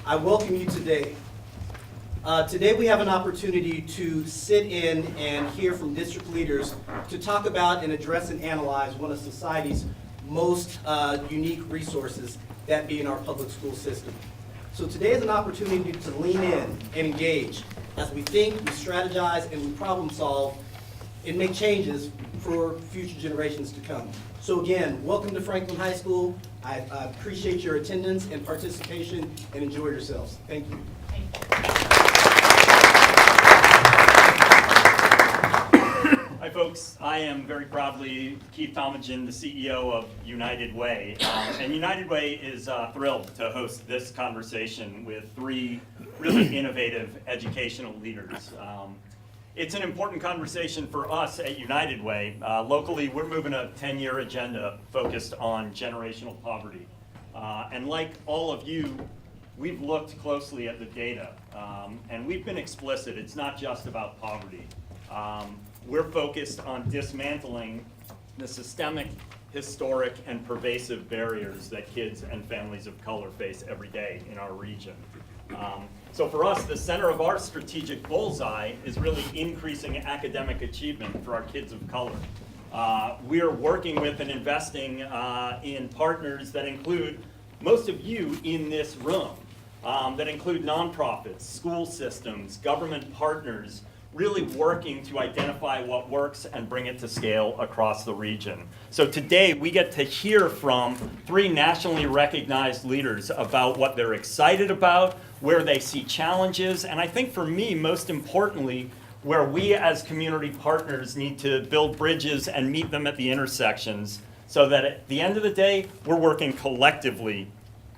I welcome you today. Today we have an opportunity to sit in and hear from district leaders to talk about and address and analyze one of society's most unique resources, that being our public school system. So today is an opportunity to lean in and engage as we think, we strategize, and we problem solve and make changes for future generations to come. So again, welcome to Franklin High School. I appreciate your attendance and participation, and enjoy yourselves. Thank you. Hi folks, I am very proudly Keith Tomajan, the CEO of United Way. And United Way is thrilled to host this conversation with three really innovative educational leaders. It's an important conversation for us at United Way. Locally, we're moving a 10-year agenda focused on generational poverty. And like all of you, we've looked closely at the data, and we've been explicit. It's not just about poverty. We're focused on dismantling the systemic, historic, and pervasive barriers that kids and families of color face every day in our region. So for us, the center of our strategic bullseye is really increasing academic achievement for our kids of color. We're working with and investing in partners that include most of you in this room, that include nonprofits, school systems, government partners, really working to identify what works and bring it to scale across the region. So today we get to hear from three nationally recognized leaders about what they're excited about, where they see challenges, and I think for me, most importantly, where we as community partners need to build bridges and meet them at the intersections so that at the end of the day, we're working collectively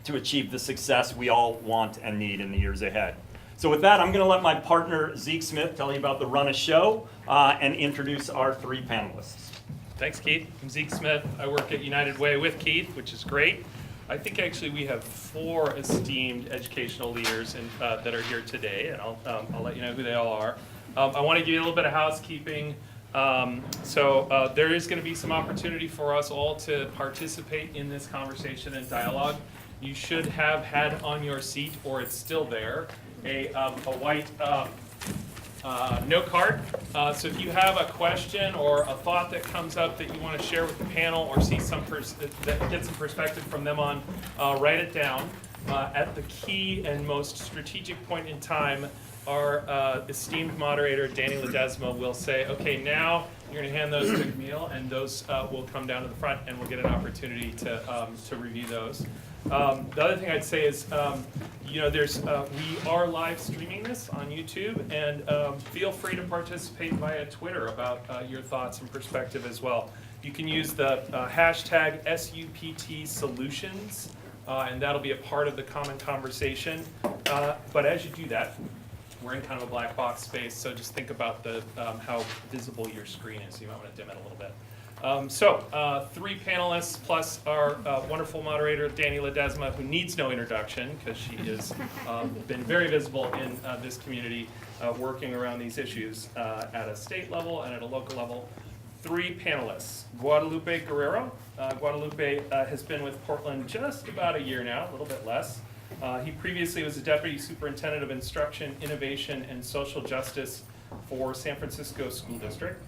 to achieve the success we all want and need in the years ahead. So with that, I'm going to let my partner Zeke Smith tell you about the run of show and introduce our three panelists. Thanks, Keith. I'm Zeke Smith. I work at United Way with Keith, which is great. I think actually we have four esteemed educational leaders that are here today, and I'll let you know who they all are. I want to give you a little bit of housekeeping. So there is going to be some opportunity for us all to participate in this conversation and dialogue. You should have had on your seat, or it's still there, a white note card. So if you have a question or a thought that comes up that you want to share with the panel or see some get some perspective from them on, write it down. At the key and most strategic point in time, our esteemed moderator, Danny Ledesma, will say, okay, now you're going to hand those to Camille, and those will come down to the front, and we'll get an opportunity to review those. The other thing I'd say is, we are live streaming this on YouTube, and feel free to participate via Twitter about your thoughts and perspective as well. You can use the hashtag SUPT Solutions, and that'll be a part of the common conversation. But as you do that, we're in kind of a black box space, so just think about how visible your screen is. So you might want to dim it a little bit. Three panelists plus our wonderful moderator, Danny Ledesma, who needs no introduction because she has been very visible in this community, working around these issues at a state level and at a local level. Three panelists. Guadalupe Guerrero. Guadalupe has been with Portland just about a year now, a little bit less. He previously was a Deputy Superintendent of Instruction, Innovation, and Social Justice for San Francisco School District.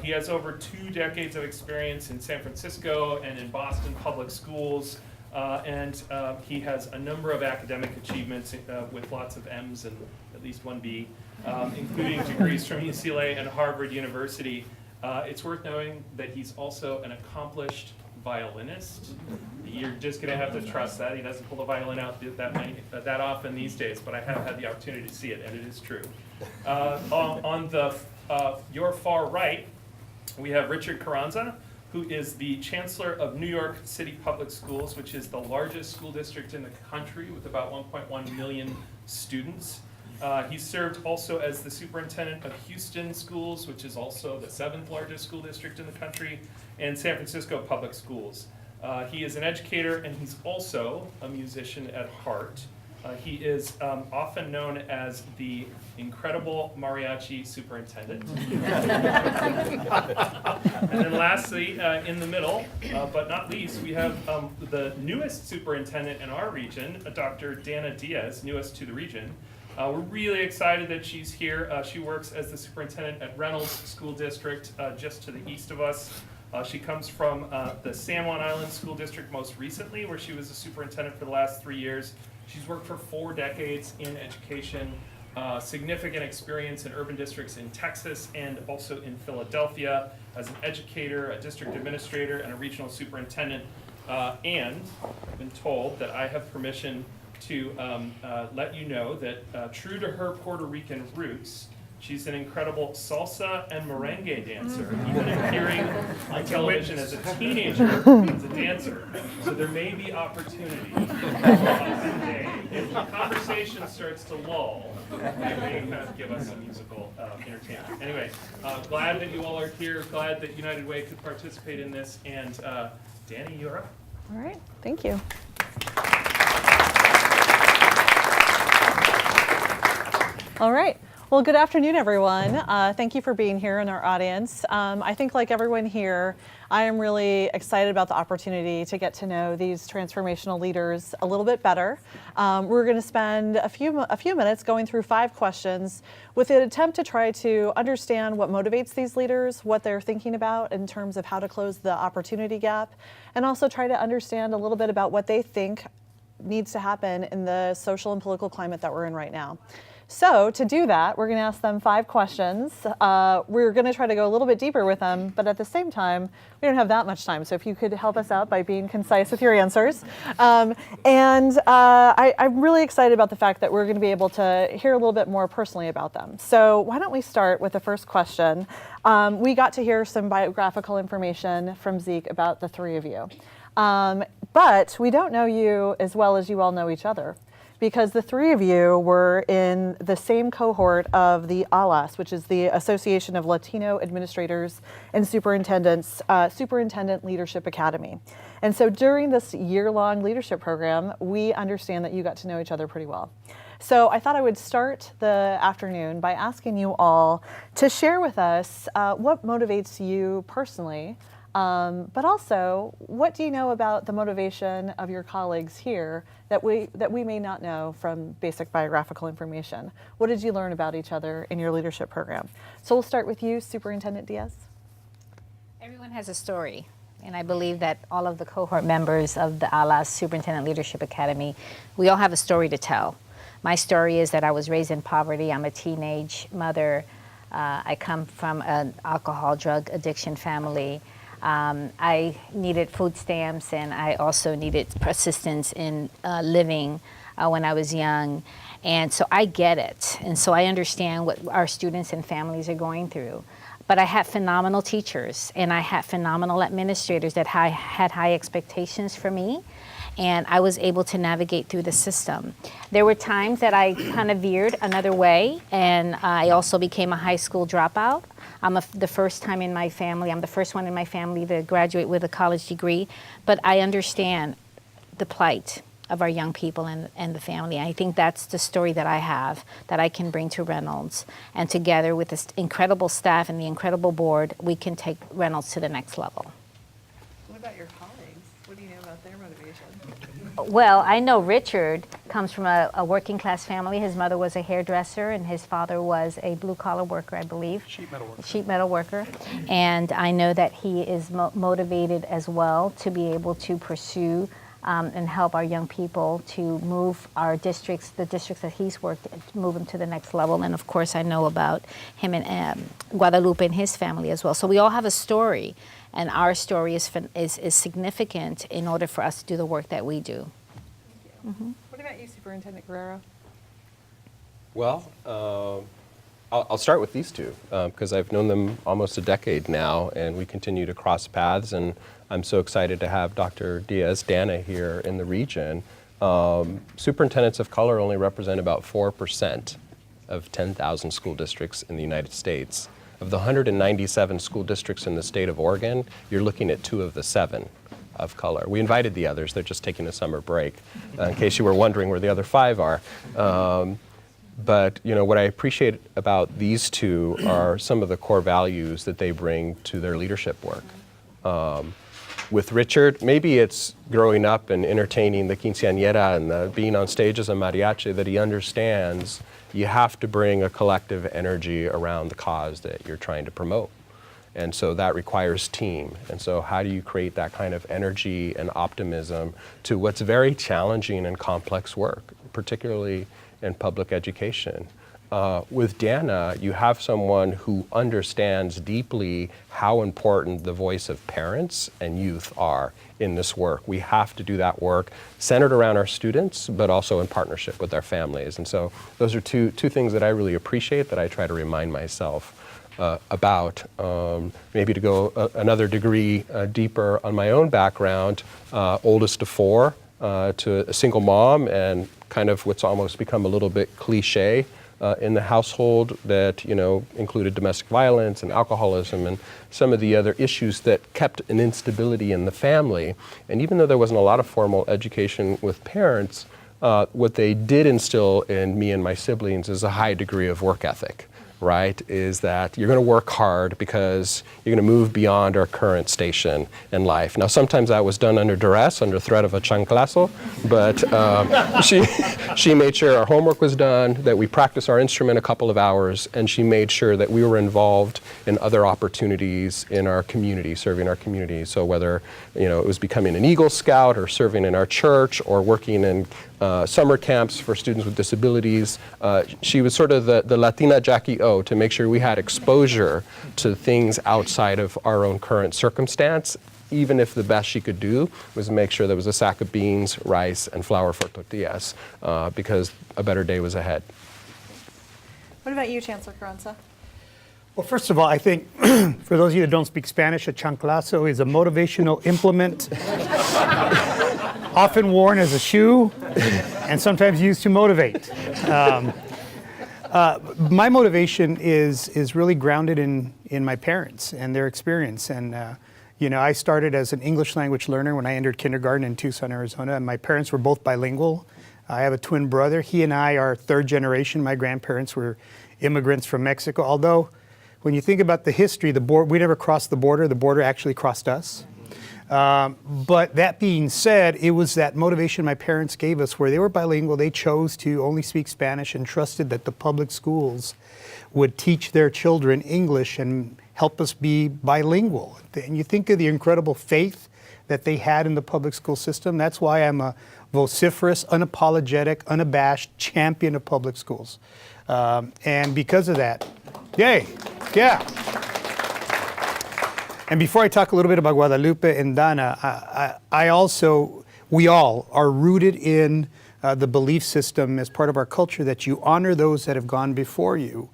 He has over 2 decades of experience in San Francisco and in Boston public schools, and he has a number of academic achievements with lots of M's and at least one B, including degrees from UCLA and Harvard University. It's worth knowing that he's also an accomplished violinist. You're just going to have to trust that. He doesn't pull the violin out that often these days, but I have had the opportunity to see it, and it is true. On your far right, we have Richard Carranza, who is the Chancellor of New York City Public Schools, which is the largest school district in the country with about 1.1 million students. He served also as the Superintendent of Houston Schools, which is also the 7th largest school district in the country, and San Francisco Public Schools. He is an educator, and he's also a musician at heart. He is often known as the incredible mariachi superintendent. And then lastly, in the middle, but not least, we have the newest superintendent in our region, Dr. Dana Diaz, newest to the region. We're really excited that she's here. She works as the superintendent at Reynolds School District, just to the east of us. She comes from the San Juan Island School District most recently, where she was a superintendent for the last 3 years. She's worked for 4 decades in education, significant experience in urban districts in Texas and also in Philadelphia as an educator, a district administrator, and a regional superintendent. And I've been told that I have permission to let you know that true to her Puerto Rican roots, she's an incredible salsa and merengue dancer, even appearing on television as a teenager as a dancer. So there may be opportunity someday, if the conversation starts to lull, they may kind of give us some musical entertainment. Anyway, glad that you all are here, glad that United Way could participate in this, and Danny, you're up. All right, thank you. All right. Well, good afternoon, everyone. Thank you for being here in our audience. I think like everyone here, I am really excited about the opportunity to get to know these transformational leaders a little bit better. We're going to spend a few minutes going through 5 questions with an attempt to try to understand what motivates these leaders, what they're thinking about in terms of how to close the opportunity gap, and also try to understand a little bit about what they think needs to happen in the social and political climate that we're in right now. So to do that, we're going to ask them 5 questions. We're going to try to go a little bit deeper with them, but at the same time, we don't have that much time. So if you could help us out by being concise with your answers. I'm really excited about the fact that we're going to be able to hear a little bit more personally about them. So why don't we start with the first question. We got to hear some biographical information from Zeke about the 3 of you. But we don't know you as well as you all know each other, because the 3 of you were in the same cohort of the ALAS, which is the Association of Latino Administrators and Superintendents, Superintendent Leadership Academy. And so during this year-long leadership program, we understand that you got to know each other pretty well. So I thought I would start the afternoon by asking you all to share with us what motivates you personally, but also, what do you know about the motivation of your colleagues here that we may not know from basic biographical information? What did you learn about each other in your leadership program? So we'll start with you, Superintendent Diaz. Everyone has a story, and I believe that all of the cohort members of the ALAS Superintendent Leadership Academy, we all have a story to tell. My story is that I was raised in poverty. I'm a teenage mother. I come from an alcohol, drug addiction family. I needed food stamps, and I also needed assistance in living when I was young. And so I get it. And so I understand what our students and families are going through. But I had phenomenal teachers, and I had phenomenal administrators that had high expectations for me. And I was able to navigate through the system. There were times that I kind of veered another way, and I also became a high school dropout. I'm the first one in my family to graduate with a college degree, but I understand the plight of our young people and the family. I think that's the story that I have that I can bring to Reynolds, and together with this incredible staff and the incredible board, we can take Reynolds to the next level. What about your colleagues? What do you know about their motivation? Well, I know Richard comes from a working class family. His mother was a hairdresser and his father was a blue collar worker, I believe. Sheet metal worker. And I know that he is motivated as well to be able to pursue and help our young people to move our districts, the districts that he's worked, move them to the next level. And of course, I know about him and Guadalupe and his family as well. So we all have a story. And our story is significant in order for us to do the work that we do. Thank you. Mm-hmm. What about you, Superintendent Guerrero? Well, I'll start with these 2 because I've known them almost a decade now, and we continue to cross paths. And I'm so excited to have Dr. Dana here in the region. Superintendents of color only represent about 4% of 10,000 school districts in the United States. Of the 197 school districts in the state of Oregon, you're looking at 2 of the 7 of color. We invited the others. They're just taking a summer break, in case you were wondering where the other 5 are. But what I appreciate about these two are some of the core values that they bring to their leadership work. With Richard, maybe it's growing up and entertaining the quinceañera and being on stage as a mariachi that he understands you have to bring a collective energy around the cause that you're trying to promote. And so that requires team. And so how do you create that kind of energy and optimism to what's very challenging and complex work, particularly in public education? With Dana, you have someone who understands deeply how important the voice of parents and youth are in this work. We have to do that work centered around our students, but also in partnership with our families. And so those are two things that I really appreciate, that I try to remind myself about. Maybe to go another degree deeper on my own background, oldest of 4 to a single mom, and kind of what's almost become a little bit cliche in the household that included domestic violence and alcoholism and some of the other issues that kept an instability in the family. And even though there wasn't a lot of formal education with parents, what they did instill in me and my siblings is a high degree of work ethic. Right, is that you're going to work hard because you're going to move beyond our current station in life. Now, sometimes that was done under duress, under threat of a chanclazo, but she made sure our homework was done, that we practiced our instrument a couple of hours, and she made sure that we were involved in other opportunities in our community, serving our community. So whether it was becoming an Eagle Scout or serving in our church or working in summer camps for students with disabilities. She was sort of the Latina Jackie O, to make sure we had exposure to things outside of our own current circumstance, even if the best she could do was make sure there was a sack of beans, rice, and flour for tortillas, because a better day was ahead. What about you, Chancellor Carranza? Well, first of all, I think for those of you that don't speak Spanish, a chanclazo is a motivational implement often worn as a shoe and sometimes used to motivate. My motivation is really grounded in my parents and their experience. And I started as an English language learner when I entered kindergarten in Tucson, Arizona. And my parents were both bilingual. I have a twin brother. He and I are 3rd generation. My grandparents were immigrants from Mexico. Although, when you think about the history, we never crossed the border actually crossed us. But that being said, it was that motivation my parents gave us where they were bilingual. They chose to only speak Spanish and trusted that the public schools would teach their children English and help us be bilingual. And you think of the incredible faith that they had in the public school system. That's why I'm a vociferous, unapologetic, unabashed champion of public schools. And because of that, yay, yeah. And before I talk a little bit about Guadalupe and Dana, we all are rooted in the belief system as part of our culture that you honor those that have gone before you.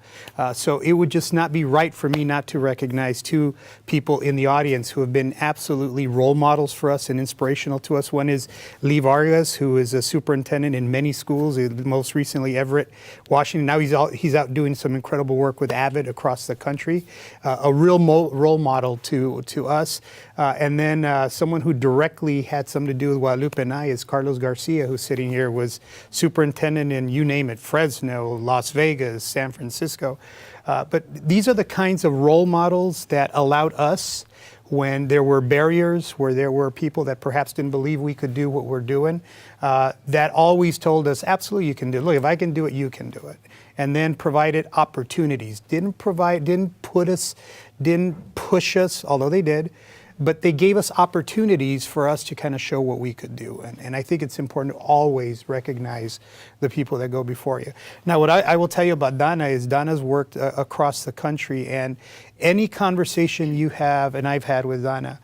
So it would just not be right for me not to recognize 2 people in the audience who have been absolutely role models for us and inspirational to us. One is Lee Vargas, who is a superintendent in many schools, most recently Everett, Washington. Now he's out doing some incredible work with Avid across the country. A real role model to us. And then someone who directly had something to do with Guadalupe and I is Carlos Garcia, who's sitting here, was superintendent in, you name it, Fresno, Las Vegas, San Francisco. But these are the kinds of role models that allowed us, when there were barriers, where there were people that perhaps didn't believe we could do what we're doing, that always told us, absolutely you can do it. Look, if I can do it, you can do it. And then provided opportunities. Didn't push us, although they did, but they gave us opportunities for us to kind of show what we could do. And I think it's important to always recognize the people that go before you. Now, what I will tell you about Dana is Dana's worked across the country, and any conversation you have, and I've had with Dana,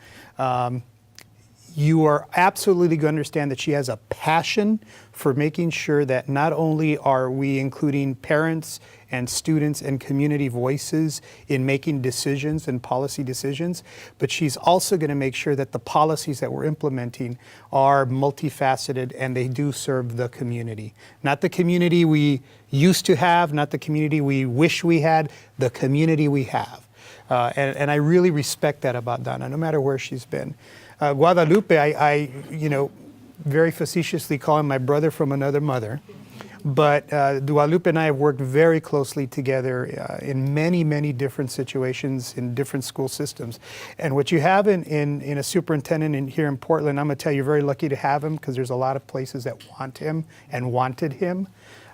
you are absolutely going to understand that she has a passion for making sure that not only are we including parents and students and community voices in making decisions and policy decisions, but she's also going to make sure that the policies that we're implementing are multifaceted and they do serve the community. Not the community we used to have, not the community we wish we had, the community we have. And I really respect that about Dana, no matter where she's been. Guadalupe, I very facetiously call him my brother from another mother. But Guadalupe and I have worked very closely together in many, many different situations in different school systems. And what you have in a superintendent here in Portland, I'm going to tell you, you're very lucky to have him because there's a lot of places that want him and wanted him.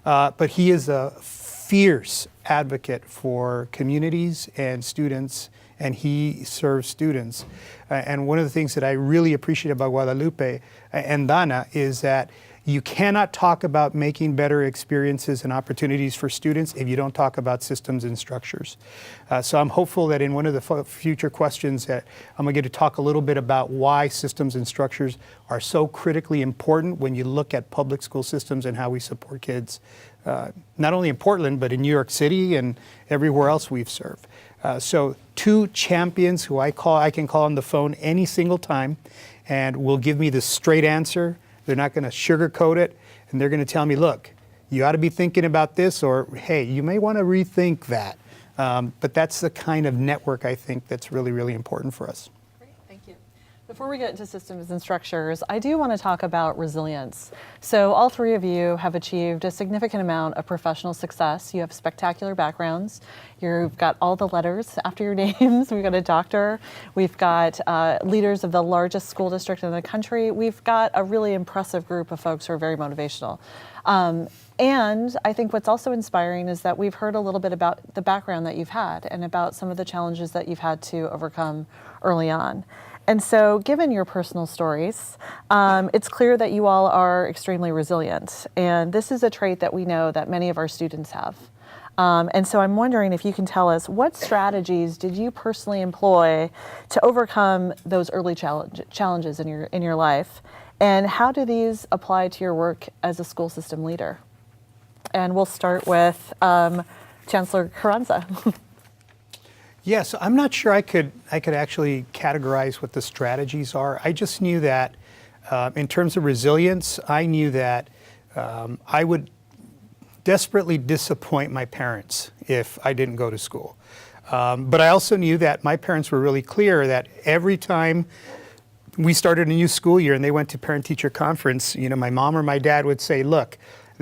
But he is a fierce advocate for communities and students, and he serves students. And one of the things that I really appreciate about Guadalupe and Dana is that you cannot talk about making better experiences and opportunities for students if you don't talk about systems and structures. So I'm hopeful that in one of the future questions that I'm going to get to talk a little bit about why systems and structures are so critically important when you look at public school systems and how we support kids, not only in Portland, but in New York City and everywhere else we've served. So two champions who I can call on the phone any single time and will give me the straight answer. They're not going to sugarcoat it, and they're going to tell me, look, you ought to be thinking about this, or hey, you may want to rethink that. But that's the kind of network I think that's really, really important for us. Great, thank you. Before we get into systems and structures, I do want to talk about resilience. So all three of you have achieved a significant amount of professional success. You have spectacular backgrounds. You've got all the letters after your names. We've got a doctor. We've got leaders of the largest school district in the country. We've got a really impressive group of folks who are very motivational. And I think what's also inspiring is that we've heard a little bit about the background that you've had and about some of the challenges that you've had to overcome early on. And so given your personal stories, it's clear that you all are extremely resilient. And this is a trait that we know that many of our students have. And so I'm wondering if you can tell us, what strategies did you personally employ to overcome those early challenges in your life? And how do these apply to your work as a school system leader? And we'll start with Chancellor Carranza. Yeah, so I'm not sure I could actually categorize what the strategies are. I just knew that in terms of resilience, I knew that I would desperately disappoint my parents if I didn't go to school. But I also knew that my parents were really clear that every time we started a new school year and they went to parent-teacher conference, my mom or my dad would say, look,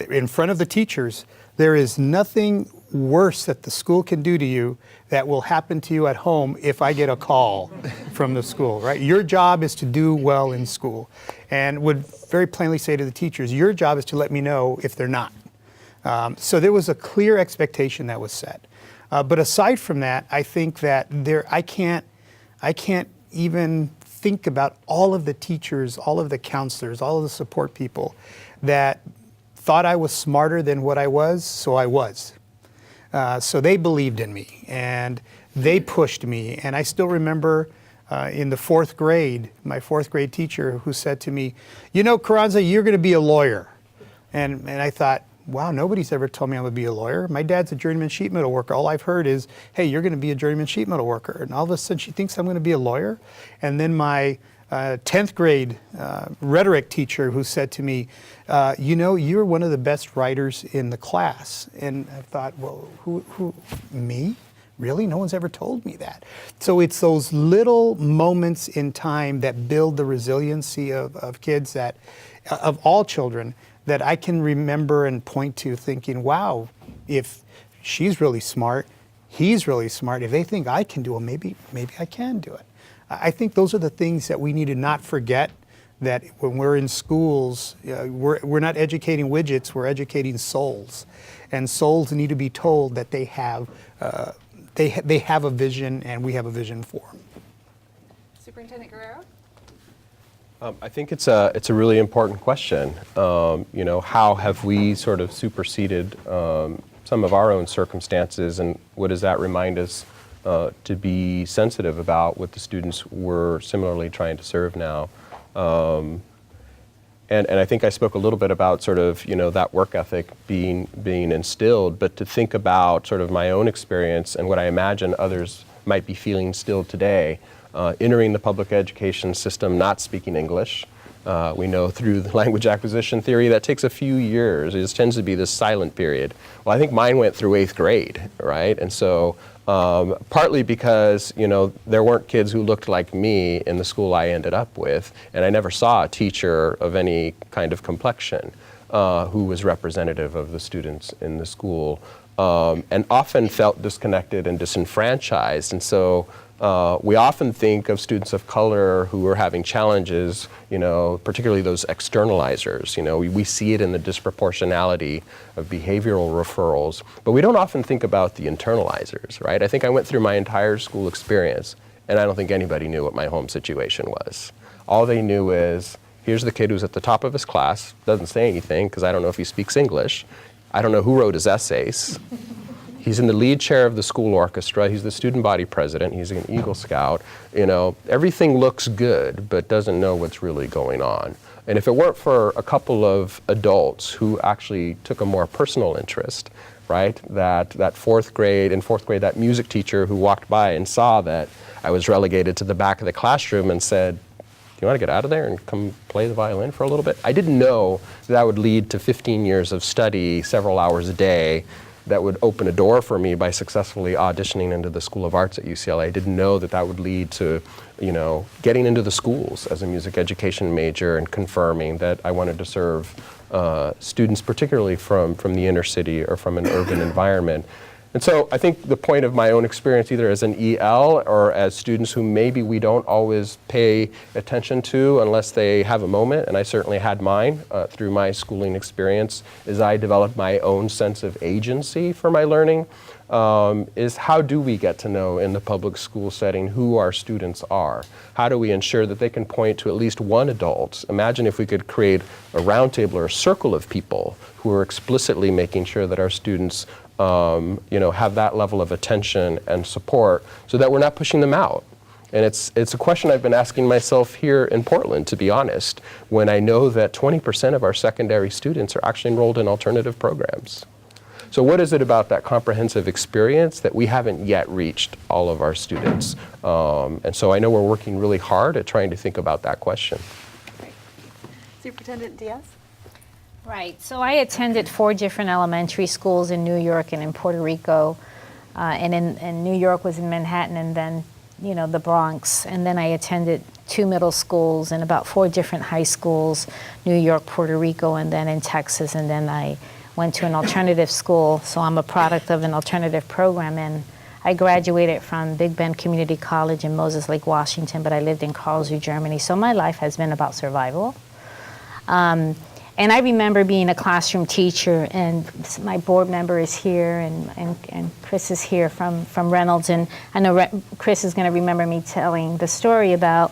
in front of the teachers, there is nothing worse that the school can do to you that will happen to you at home if I get a call from the school, right? Your job is to do well in school, and would very plainly say to the teachers, your job is to let me know if they're not. So there was a clear expectation that was set. But aside from that, I think that I can't even think about all of the teachers, all of the counselors, all of the support people that thought I was smarter than what I was, so I was. So they believed in me and they pushed me. And I still remember in the fourth grade, my fourth grade teacher who said to me, Carranza, you're going to be a lawyer. And I thought, wow, nobody's ever told me I'm going to be a lawyer. My dad's a journeyman sheet metal worker. All I've heard is, hey, you're going to be a journeyman sheet metal worker. And all of a sudden she thinks I'm going to be a lawyer. And then my 10th grade rhetoric teacher who said to me, you're one of the best writers in the class. And I thought, well, who, me? Really? No one's ever told me that. So it's those little moments in time that build the resiliency of kids, of all children, that I can remember and point to thinking, wow, if she's really smart, he's really smart. If they think I can do it, maybe I can do it. I think those are the things that we need to not forget, that when we're in schools, we're not educating widgets, we're educating souls. And souls need to be told that they have a vision, and we have a vision for them. Superintendent Guerrero? I think it's a really important question. How have we sort of superseded some of our own circumstances, and what does that remind us to be sensitive about what the students were similarly trying to serve now? And I think I spoke a little bit about sort of, that work ethic being instilled, but to think about sort of my own experience and what I imagine others might be feeling still today, entering the public education system, not speaking English, We know through the language acquisition theory that takes a few years. It just tends to be this silent period. Well, I think mine went through 8th grade, right? And so partly because, there weren't kids who looked like me in the school I ended up with, and I never saw a teacher of any kind of complexion who was representative of the students in the school, and often felt disconnected and disenfranchised. And so we often think of students of color who are having challenges, particularly those externalizers. We see it in the disproportionality of behavioral referrals, but we don't often think about the internalizers, right? I think I went through my entire school experience, and I don't think anybody knew what my home situation was. All they knew is, here's the kid who's at the top of his class, doesn't say anything because I don't know if he speaks English. I don't know who wrote his essays. He's in the lead chair of the school orchestra. He's the student body president. He's an Eagle Scout. Everything looks good, but doesn't know what's really going on. And if it weren't for a couple of adults who actually took a more personal interest, right? That fourth grade, that music teacher who walked by and saw that I was relegated to the back of the classroom and said, "Do you want to get out of there and come play the violin for a little bit?" I didn't know that would lead to 15 years of study, several hours a day, that would open a door for me by successfully auditioning into the School of Arts at UCLA. I didn't know that would lead to, getting into the schools as a music education major and confirming that I wanted to serve students, particularly from the inner city or from an urban environment. And so I think the point of my own experience, either as an EL or as students who maybe we don't always pay attention to unless they have a moment, and I certainly had mine through my schooling experience, is I developed my own sense of agency for my learning, is how do we get to know in the public school setting who our students are? How do we ensure that they can point to at least one adult? Imagine if we could create a roundtable or a circle of people who are explicitly making sure that our students have that level of attention and support so that we're not pushing them out. And it's a question I've been asking myself here in Portland, to be honest, when I know that 20% of our secondary students are actually enrolled in alternative programs. So what is it about that comprehensive experience that we haven't yet reached all of our students? And so I know we're working really hard at trying to think about that question. Superintendent Diaz? Right. So I attended 4 different elementary schools in New York and in Puerto Rico. And in New York was in Manhattan and then, the Bronx. And then I attended 2 middle schools and about 4 different high schools, New York, Puerto Rico, and then in Texas. And then I went to an alternative school. So I'm a product of an alternative program. And I graduated from Big Bend Community College in Moses Lake, Washington, but I lived in Karlsruhe, Germany. So my life has been about survival. And I remember being a classroom teacher, and my board member is here, and Chris is here from Reynolds, and I know Chris is going to remember me telling the story about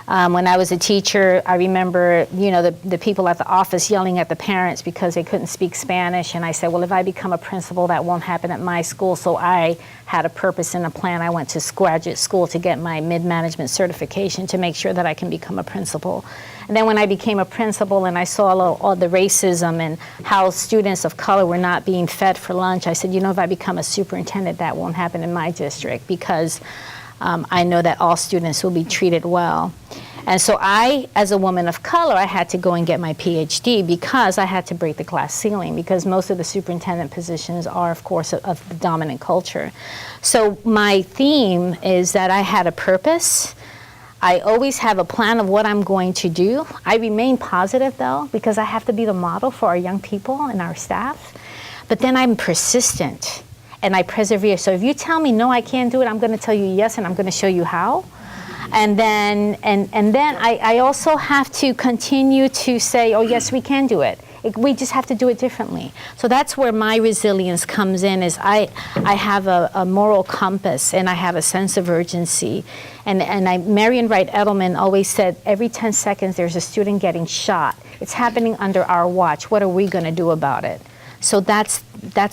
when I was a teacher. I remember, the people at the office yelling at the parents because they couldn't speak Spanish, and I said, well, if I become a principal, that won't happen at my school. So I had a purpose and a plan. I went to graduate school to get my mid-management certification to make sure that I can become a principal. And then when I became a principal and I saw all the racism and how students of color were not being fed for lunch, I said, if I become a superintendent, that won't happen in my district because I know that all students will be treated well. And so I, as a woman of color, I had to go and get my PhD because I had to break the glass ceiling because most of the superintendent positions are, of course, of the dominant culture. So my theme is that I had a purpose. I always have a plan of what I'm going to do. I remain positive, though, because I have to be the model for our young people and our staff. But then I'm persistent, and I persevere. So if you tell me, no, I can't do it, I'm going to tell you yes, and I'm going to show you how. And then I also have to continue to say, oh, yes, we can do it. We just have to do it differently. So that's where my resilience comes in, is I have a moral compass and I have a sense of urgency. And Marian Wright Edelman always said, every 10 seconds there's a student getting shot. It's happening under our watch. What are we going to do about it? So that's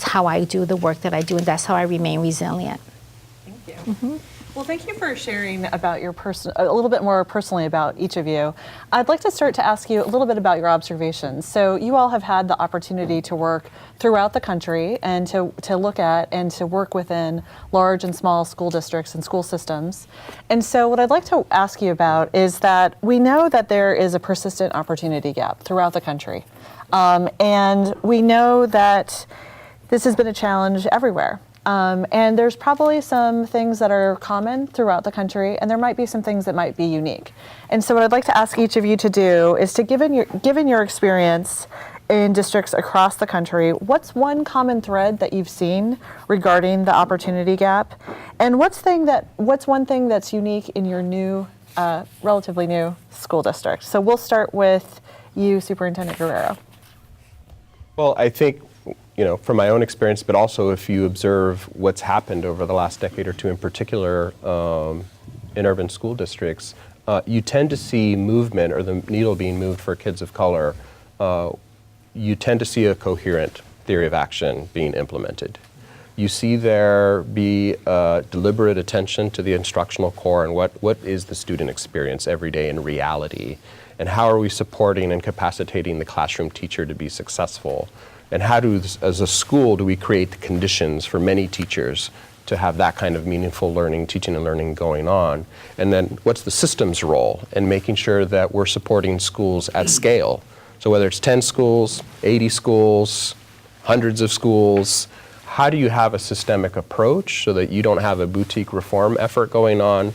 how I do the work that I do, and that's how I remain resilient. Thank you. Well, thank you for sharing about your a little bit more personally about each of you. I'd like to start to ask you a little bit about your observations. So you all have had the opportunity to work throughout the country and to look at and to work within large and small school districts and school systems. And so what I'd like to ask you about is that we know that there is a persistent opportunity gap throughout the country. And we know that this has been a challenge everywhere. And there's probably some things that are common throughout the country, and there might be some things that might be unique. And so what I'd like to ask each of you to do is to, given your experience in districts across the country, what's one common thread that you've seen regarding the opportunity gap? And what's one thing that's unique in your new, relatively new school district? So we'll start with you, Superintendent Guerrero. Well, I think, from my own experience, but also if you observe what's happened over the last decade or two in particular in urban school districts, you tend to see movement or the needle being moved for kids of color. You tend to see a coherent theory of action being implemented. You see there be deliberate attention to the instructional core and what is the student experience every day in reality, and how are we supporting and capacitating the classroom teacher to be successful. And how as a school, do we create the conditions for many teachers to have that kind of meaningful learning, teaching and learning going on? And then what's the system's role in making sure that we're supporting schools at scale? So whether it's 10 schools, 80 schools, hundreds of schools, how do you have a systemic approach so that you don't have a boutique reform effort going on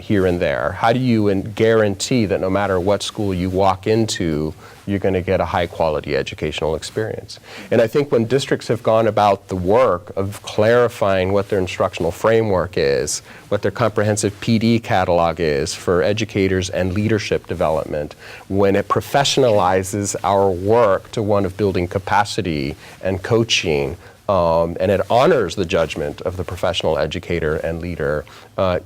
here and there? How do you guarantee that no matter what school you walk into, you're going to get a high quality educational experience? And I think when districts have gone about the work of clarifying what their instructional framework is, what their comprehensive PD catalog is for educators and leadership development, when it professionalizes our work to one of building capacity and coaching, and it honors the judgment of the professional educator and leader,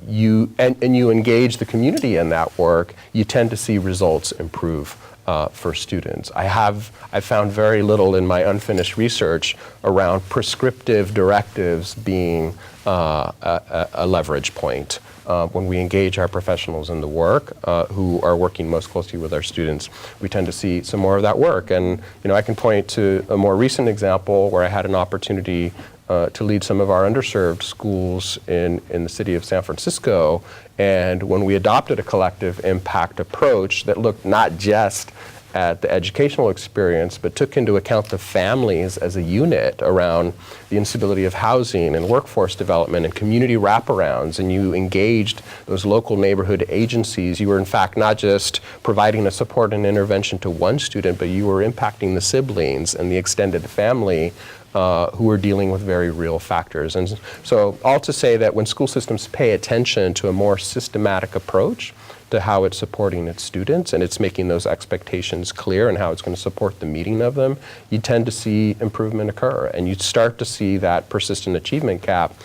you engage the community in that work, you tend to see results improve for students. I found very little in my unfinished research around prescriptive directives being a leverage point. When we engage our professionals in the work, who are working most closely with our students, we tend to see some more of that work. And I can point to a more recent example where I had an opportunity to lead some of our underserved schools in the city of San Francisco. And when we adopted a collective impact approach that looked not just at the educational experience, but took into account the families as a unit around the instability of housing and workforce development and community wraparounds, and you engaged those local neighborhood agencies, you were in fact not just providing a support and intervention to one student, but you were impacting the siblings and the extended family who are dealing with very real factors. And so all to say that when school systems pay attention to a more systematic approach to how it's supporting its students and it's making those expectations clear and how it's going to support the meeting of them, you tend to see improvement occur. And you start to see that persistent achievement gap,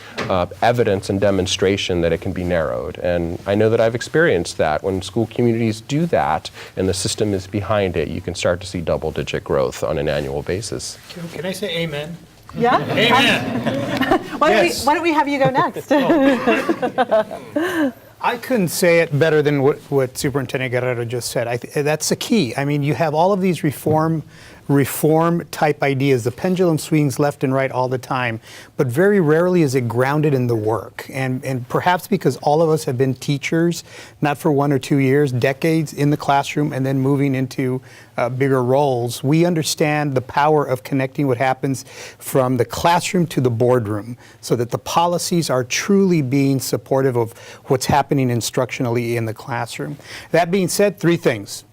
evidence and demonstration that it can be narrowed. And I know that I've experienced that. When school communities do that and the system is behind it, you can start to see double-digit growth on an annual basis. Can I say amen? Yeah? Amen. Why don't we have you go next? I couldn't say it better than what Superintendent Guerrero just said. That's the key. I mean, you have all of these reform type ideas. The pendulum swings left and right all the time, but very rarely is it grounded in the work. And perhaps because all of us have been teachers, not for 1 or 2 years, decades in the classroom, and then moving into bigger roles, we understand the power of connecting what happens from the classroom to the boardroom so that the policies are truly being supportive of what's happening instructionally in the classroom. That being said, 3 things.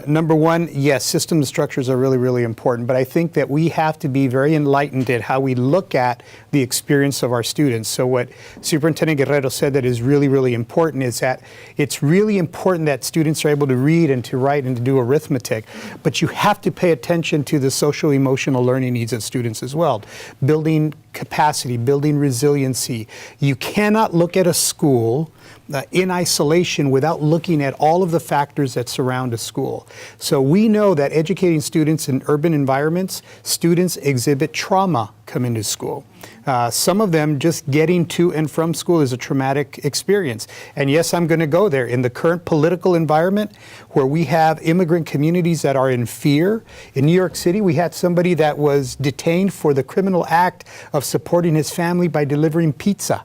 Number one, yes, system structures are really, really important, but I think that we have to be very enlightened at how we look at the experience of our students. So what Superintendent Guerrero said that is really, really important is that it's really important that students are able to read and to write and to do arithmetic, but you have to pay attention to the social emotional learning needs of students as well. Building capacity, building resiliency. You cannot look at a school in isolation without looking at all of the factors that surround a school. So we know that educating students in urban environments, students exhibit trauma coming to school. Some of them just getting to and from school is a traumatic experience. And yes, I'm going to go there. In the current political environment where we have immigrant communities that are in fear, in New York City we had somebody that was detained for the criminal act of supporting his family by delivering pizza.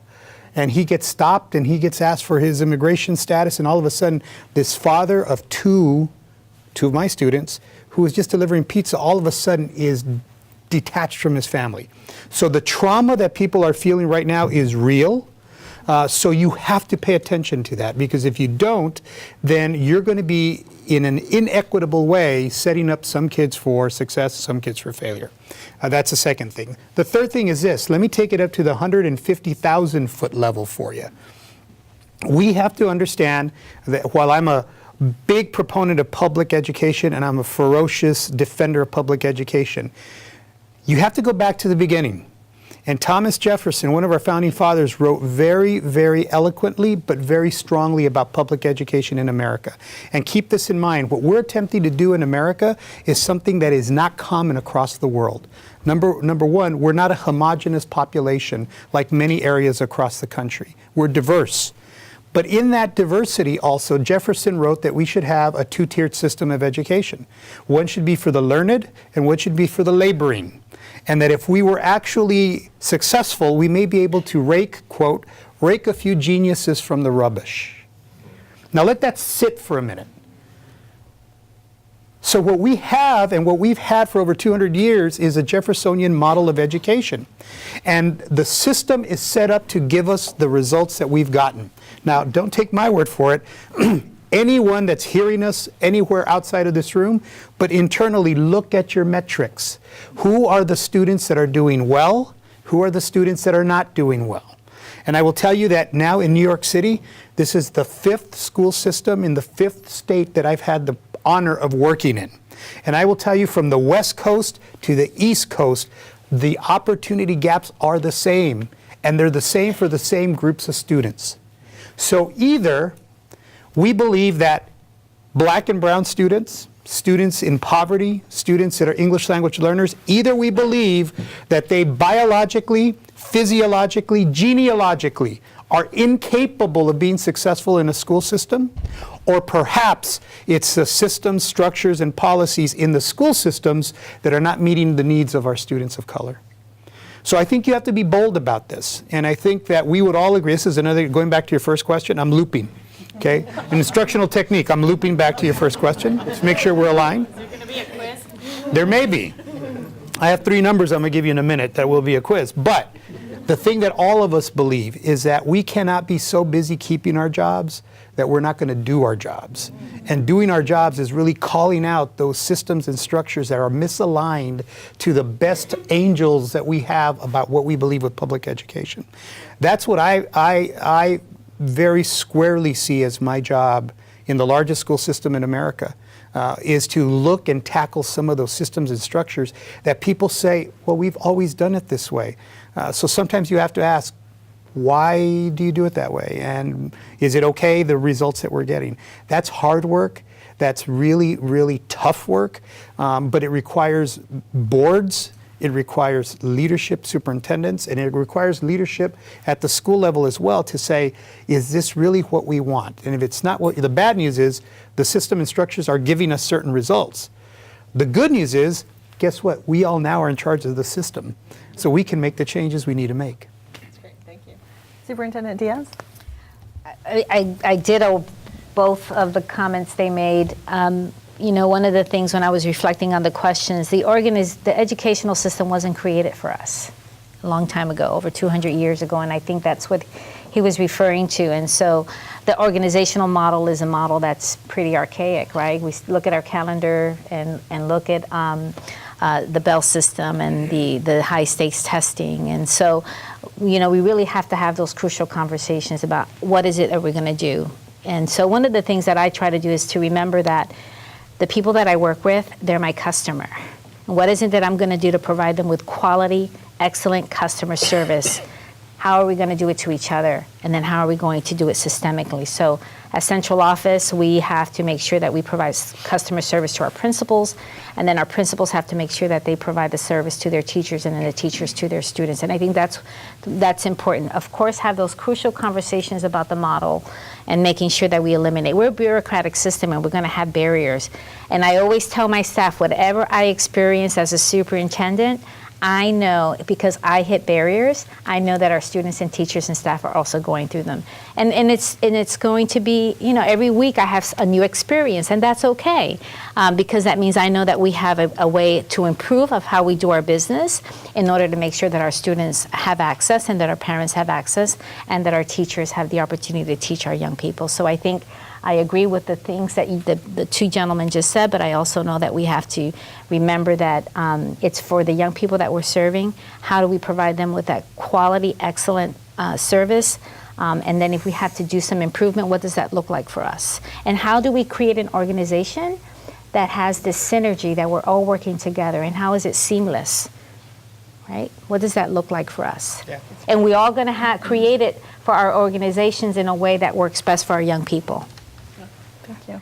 And he gets stopped and he gets asked for his immigration status, and all of a sudden this father of two of my students who was just delivering pizza all of a sudden is detached from his family. So the trauma that people are feeling right now is real. So you have to pay attention to that, because if you don't, then you're going to be in an inequitable way setting up some kids for success, some kids for failure. That's the second thing. The third thing is this. Let me take it up to the 150,000 foot level for you. We have to understand that while I'm a big proponent of public education and I'm a ferocious defender of public education, you have to go back to the beginning. And Thomas Jefferson, one of our founding fathers, wrote very, very eloquently but very strongly about public education in America. And keep this in mind, what we're attempting to do in America is something that is not common across the world. Number one, we're not a homogeneous population like many areas across the country. We're diverse. But in that diversity also, Jefferson wrote that we should have a two-tiered system of education. One should be for the learned and one should be for the laboring. And that if we were actually successful, we may be able to rake, quote, rake a few geniuses from the rubbish. Now let that sit for a minute. So what we have and what we've had for over 200 years is a Jeffersonian model of education. And the system is set up to give us the results that we've gotten. Now, don't take my word for it. Anyone that's hearing us anywhere outside of this room, but internally look at your metrics. Who are the students that are doing well? Who are the students that are not doing well? And I will tell you that now in New York City, this is the 5th school system in the 5th state that I've had the honor of working in. And I will tell you, from the West Coast to the East Coast, the opportunity gaps are the same, and they're the same for the same groups of students. So either we believe that black and brown students, students in poverty, students that are English language learners, either we believe that they biologically, physiologically, genealogically are incapable of being successful in a school system, or perhaps it's the systems, structures, and policies in the school systems that are not meeting the needs of our students of color. So I think you have to be bold about this. And I think that we would all agree, this is another, going back to your first question, I'm looping. Okay? An instructional technique, I'm looping back to your first question. Let's make sure we're aligned. Is there going to be a quiz? There may be. I have 3 numbers I'm going to give you in a minute that will be a quiz. But the thing that all of us believe is that we cannot be so busy keeping our jobs that we're not going to do our jobs. And doing our jobs is really calling out those systems and structures that are misaligned to the best angels that we have about what we believe with public education. That's what I very squarely see as my job in the largest school system in America, is to look and tackle some of those systems and structures that people say, well, we've always done it this way. So sometimes you have to ask, why do you do it that way? And is it okay, the results that we're getting? That's hard work. That's really, really tough work. But it requires boards. It requires leadership, superintendents, and it requires leadership at the school level as well to say, is this really what we want? And if it's not what, the bad news is the system and structures are giving us certain results. The good news is, guess what? We all now are in charge of the system. So we can make the changes we need to make. That's great, thank you. Superintendent Diaz? I ditto both of the comments they made. You know, one of the things when I was reflecting on the questions, the educational system wasn't created for us a long time ago, over 200 years ago, and I think that's what he was referring to. And so the organizational model is a model that's pretty archaic, right? We look at our calendar and look at the Bell system and the high stakes testing. And so, you know, we really have to have those crucial conversations about what is it that we're going to do. And so one of the things that I try to do is to remember that the people that I work with, they're my customer. What is it that I'm going to do to provide them with quality, excellent customer service? how are we going to do it to each other? And then how are we going to do it systemically? So as central office, we have to make sure that we provide customer service to our principals, and then our principals have to make sure that they provide the service to their teachers, and then the teachers to their students. And I think that's important. Of course, have those crucial conversations about the model and making sure that we eliminate. We're a bureaucratic system, and we're going to have barriers. And I always tell my staff, whatever I experience as a superintendent, I know, because I hit barriers, I know that our students and teachers and staff are also going through them. And it's going to be, every week I have a new experience, and that's okay, because that means I know that we have a way to improve of how we do our business in order to make sure that our students have access and that our parents have access and that our teachers have the opportunity to teach our young people. So I think I agree with the things that the two gentlemen just said, but I also know that we have to remember that it's for the young people that we're serving. How do we provide them with that quality, excellent service? And then if we have to do some improvement, what does that look like for us? And how do we create an organization that has this synergy, that we're all working together, and how is it seamless? Right? What does that look like for us? Yeah. And we're all going to create it for our organizations in a way that works best for our young people. Thank you.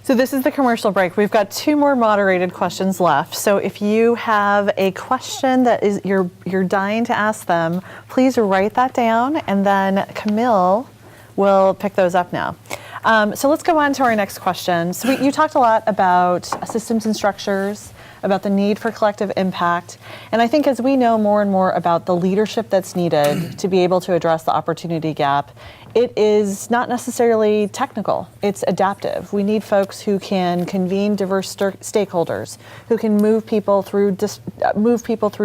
So this is the commercial break. We've got 2 more moderated questions left. So if you have a question that is you're dying to ask them, please write that down, and then Camille will pick those up now. So let's go on to our next question. So you talked a lot about systems and structures, about the need for collective impact. And I think as we know more and more about the leadership that's needed to be able to address the opportunity gap, it is not necessarily technical, it's adaptive. We need folks who can convene diverse stakeholders, who can move people through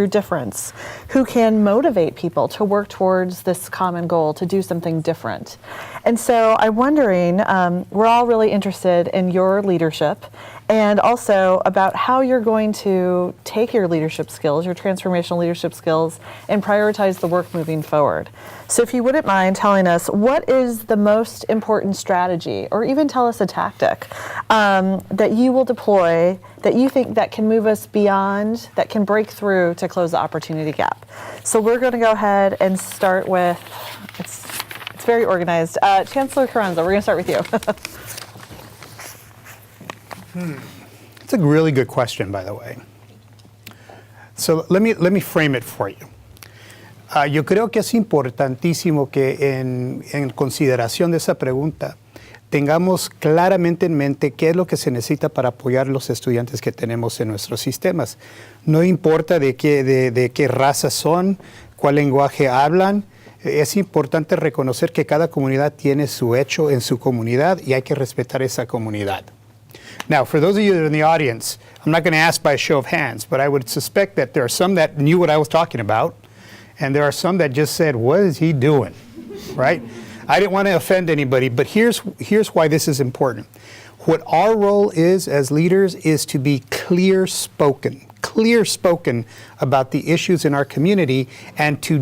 difference, who can motivate people to work towards this common goal, to do something different. And so I'm wondering, we're all really interested in your leadership, and also about how you're going to take your leadership skills, your transformational leadership skills, and prioritize the work moving forward. So if you wouldn't mind telling us, what is the most important strategy, or even tell us a tactic that you will deploy that you think that can move us beyond, that can break through to close the opportunity gap? So we're going to go ahead and start with, it's very organized. Chancellor Carranza, we're going to start with you. It's a really good question, by the way. So let me frame it for you. Yo creo que es importantísimo que en consideración de esa pregunta tengamos claramente en mente qué es lo que se necesita para apoyar a los estudiantes que tenemos en nuestros sistemas. No importa de qué raza son, cuál lenguaje hablan, es importante reconocer que cada comunidad tiene su hecho en su comunidad y hay que respetar esa comunidad. Now, for those of you that are in the audience, I'm not going to ask by a show of hands, but I would suspect that there are some that knew what I was talking about, and there are some that just said, what is he doing, right? I didn't want to offend anybody, but here's why this is important. What our role is as leaders is to be clear-spoken about the issues in our community and to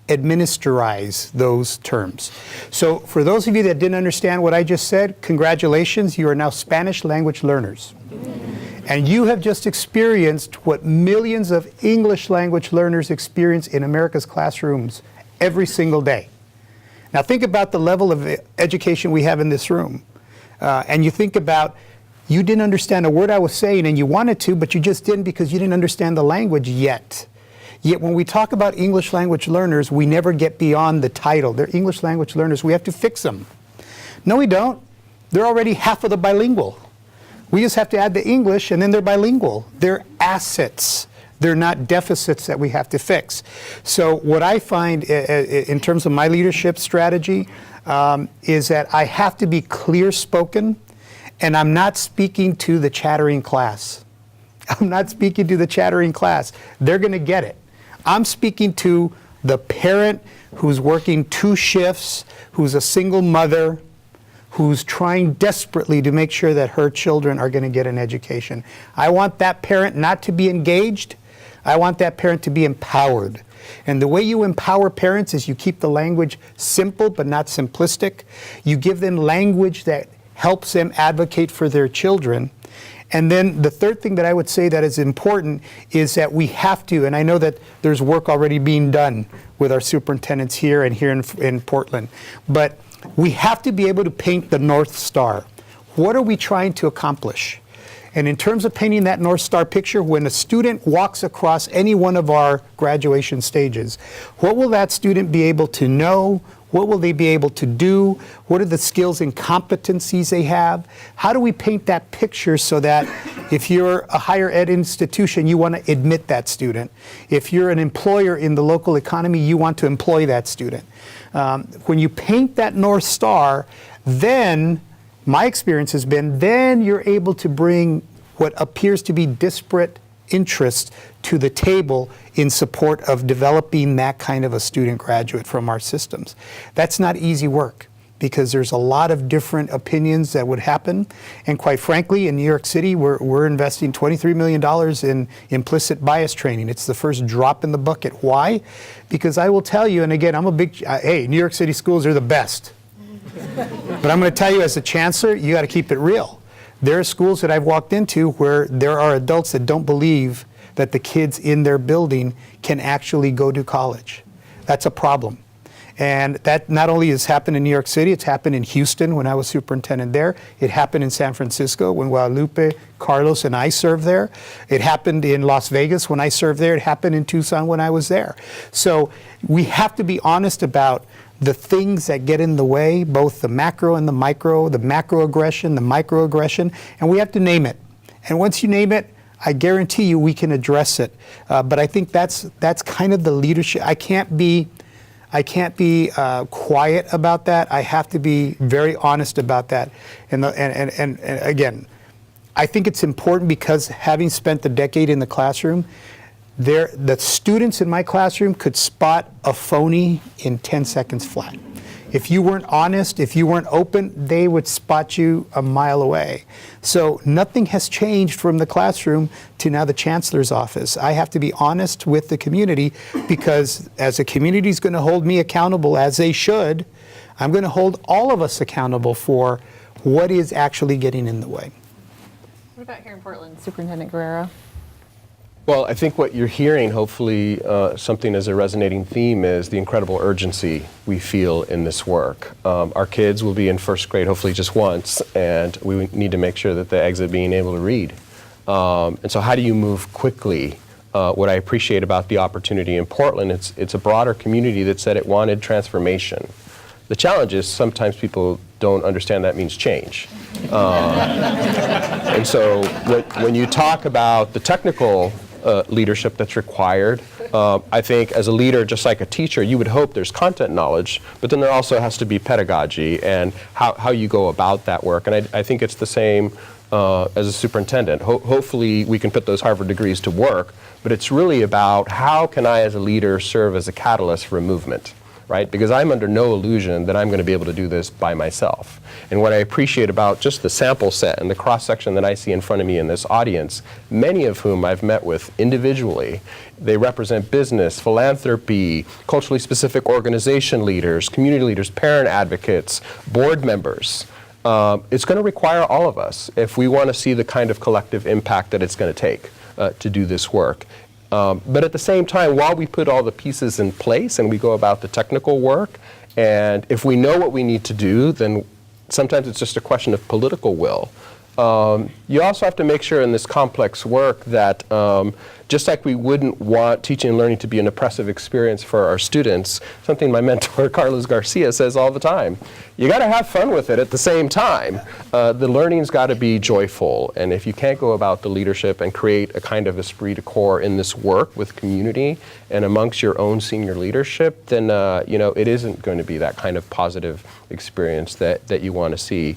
administerize those terms. So for those of you that didn't understand what I just said, congratulations, you are now Spanish language learners. And you have just experienced what millions of English language learners experience in America's classrooms every single day. Now think about the level of education we have in this room. And you think about, you didn't understand a word I was saying and you wanted to, but you just didn't because you didn't understand the language yet. Yet when we talk about English language learners, we never get beyond the title. They're English language learners. We have to fix them. No, we don't. They're already half of the bilingual. We just have to add the English and then they're bilingual. They're assets. They're not deficits that we have to fix. So what I find in terms of my leadership strategy is that I have to be clear-spoken, and I'm not speaking to the chattering class. I'm not speaking to the chattering class. They're going to get it. I'm speaking to the parent who's working 2 shifts, who's a single mother, who's trying desperately to make sure that her children are going to get an education. I want that parent not to be engaged. I want that parent to be empowered. And the way you empower parents is you keep the language simple but not simplistic. You give them language that helps them advocate for their children. And then the third thing that I would say that is important is that we have to, and I know that there's work already being done with our superintendents here and here in Portland, but we have to be able to paint the North Star. What are we trying to accomplish? And in terms of painting that North Star picture, when a student walks across any one of our graduation stages, what will that student be able to know? What will they be able to do? What are the skills and competencies they have? How do we paint that picture so that if you're a higher ed institution, you want to admit that student? If you're an employer in the local economy, you want to employ that student. When you paint that North Star, then my experience has been, then you're able to bring what appears to be disparate interests to the table in support of developing that kind of a student graduate from our systems. That's not easy work because there's a lot of different opinions that would happen. And quite frankly, in New York City, we're investing $23 million in implicit bias training. It's the first drop in the bucket. Why? Because I will tell you, and again, I'm a big, hey, New York City schools are the best. But I'm going to tell you as a chancellor, you got to keep it real. There are schools that I've walked into where there are adults that don't believe that the kids in their building can actually go to college. That's a problem. And that not only has happened in New York City, it's happened in Houston when I was superintendent there. It happened in San Francisco when Guadalupe, Carlos, and I served there. It happened in Las Vegas when I served there. It happened in Tucson when I was there. So we have to be honest about the things that get in the way, both the macro and the macroaggression, the microaggression, and we have to name it. And once you name it, I guarantee you we can address it. But I think that's kind of the leadership. I can't be quiet about that. I have to be very honest about that. And again, I think it's important because having spent a decade in the classroom, the students in my classroom could spot a phony in 10 seconds flat. If you weren't honest, if you weren't open, they would spot you a mile away. So nothing has changed from the classroom to now the chancellor's office. I have to be honest with the community because as the community is going to hold me accountable, as they should, I'm going to hold all of us accountable for what is actually getting in the way. What about here in Portland, Superintendent Guerrero? Well, I think what you're hearing, hopefully something as a resonating theme, is the incredible urgency we feel in this work. Our kids will be in first grade hopefully just once, and we need to make sure that they exit being able to read. And so how do you move quickly? What I appreciate about the opportunity in Portland, it's a broader community that said it wanted transformation. The challenge is sometimes people don't understand that means change. And so when you talk about the technical leadership that's required, I think as a leader, just like a teacher, you would hope there's content knowledge, but then there also has to be pedagogy and how you go about that work. And I think it's the same as a superintendent. Hopefully we can put those Harvard degrees to work, but it's really about how can I as a leader serve as a catalyst for a movement. Right? Because I'm under no illusion that I'm going to be able to do this by myself. And what I appreciate about just the sample set and the cross-section that I see in front of me in this audience, many of whom I've met with individually, they represent business, philanthropy, culturally specific organization leaders, community leaders, parent advocates, board members. It's going to require all of us if we want to see the kind of collective impact that it's going to take to do this work. But at the same time, while we put all the pieces in place and we go about the technical work, and if we know what we need to do, then sometimes it's just a question of political will. You also have to make sure in this complex work that just like we wouldn't want teaching and learning to be an oppressive experience for our students, something my mentor Carlos Garcia says all the time, you got to have fun with it at the same time. The learning's got to be joyful, and if you can't go about the leadership and create a kind of esprit de corps in this work with community and amongst your own senior leadership, then it isn't going to be that kind of positive experience that you want to see.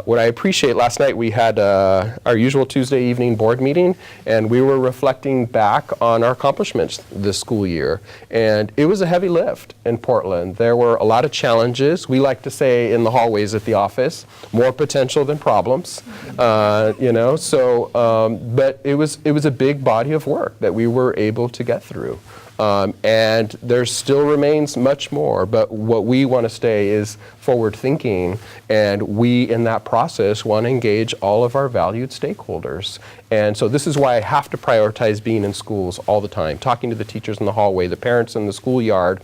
What I appreciate, last night we had our usual Tuesday evening board meeting, and we were reflecting back on our accomplishments this school year. And it was a heavy lift in Portland. There were a lot of challenges. We like to say in the hallways at the office, more potential than problems, but it was a big body of work that we were able to get through. And there still remains much more, but what we want to stay is forward thinking, and we in that process want to engage all of our valued stakeholders. And so this is why I have to prioritize being in schools all the time, talking to the teachers in the hallway, the parents in the schoolyard,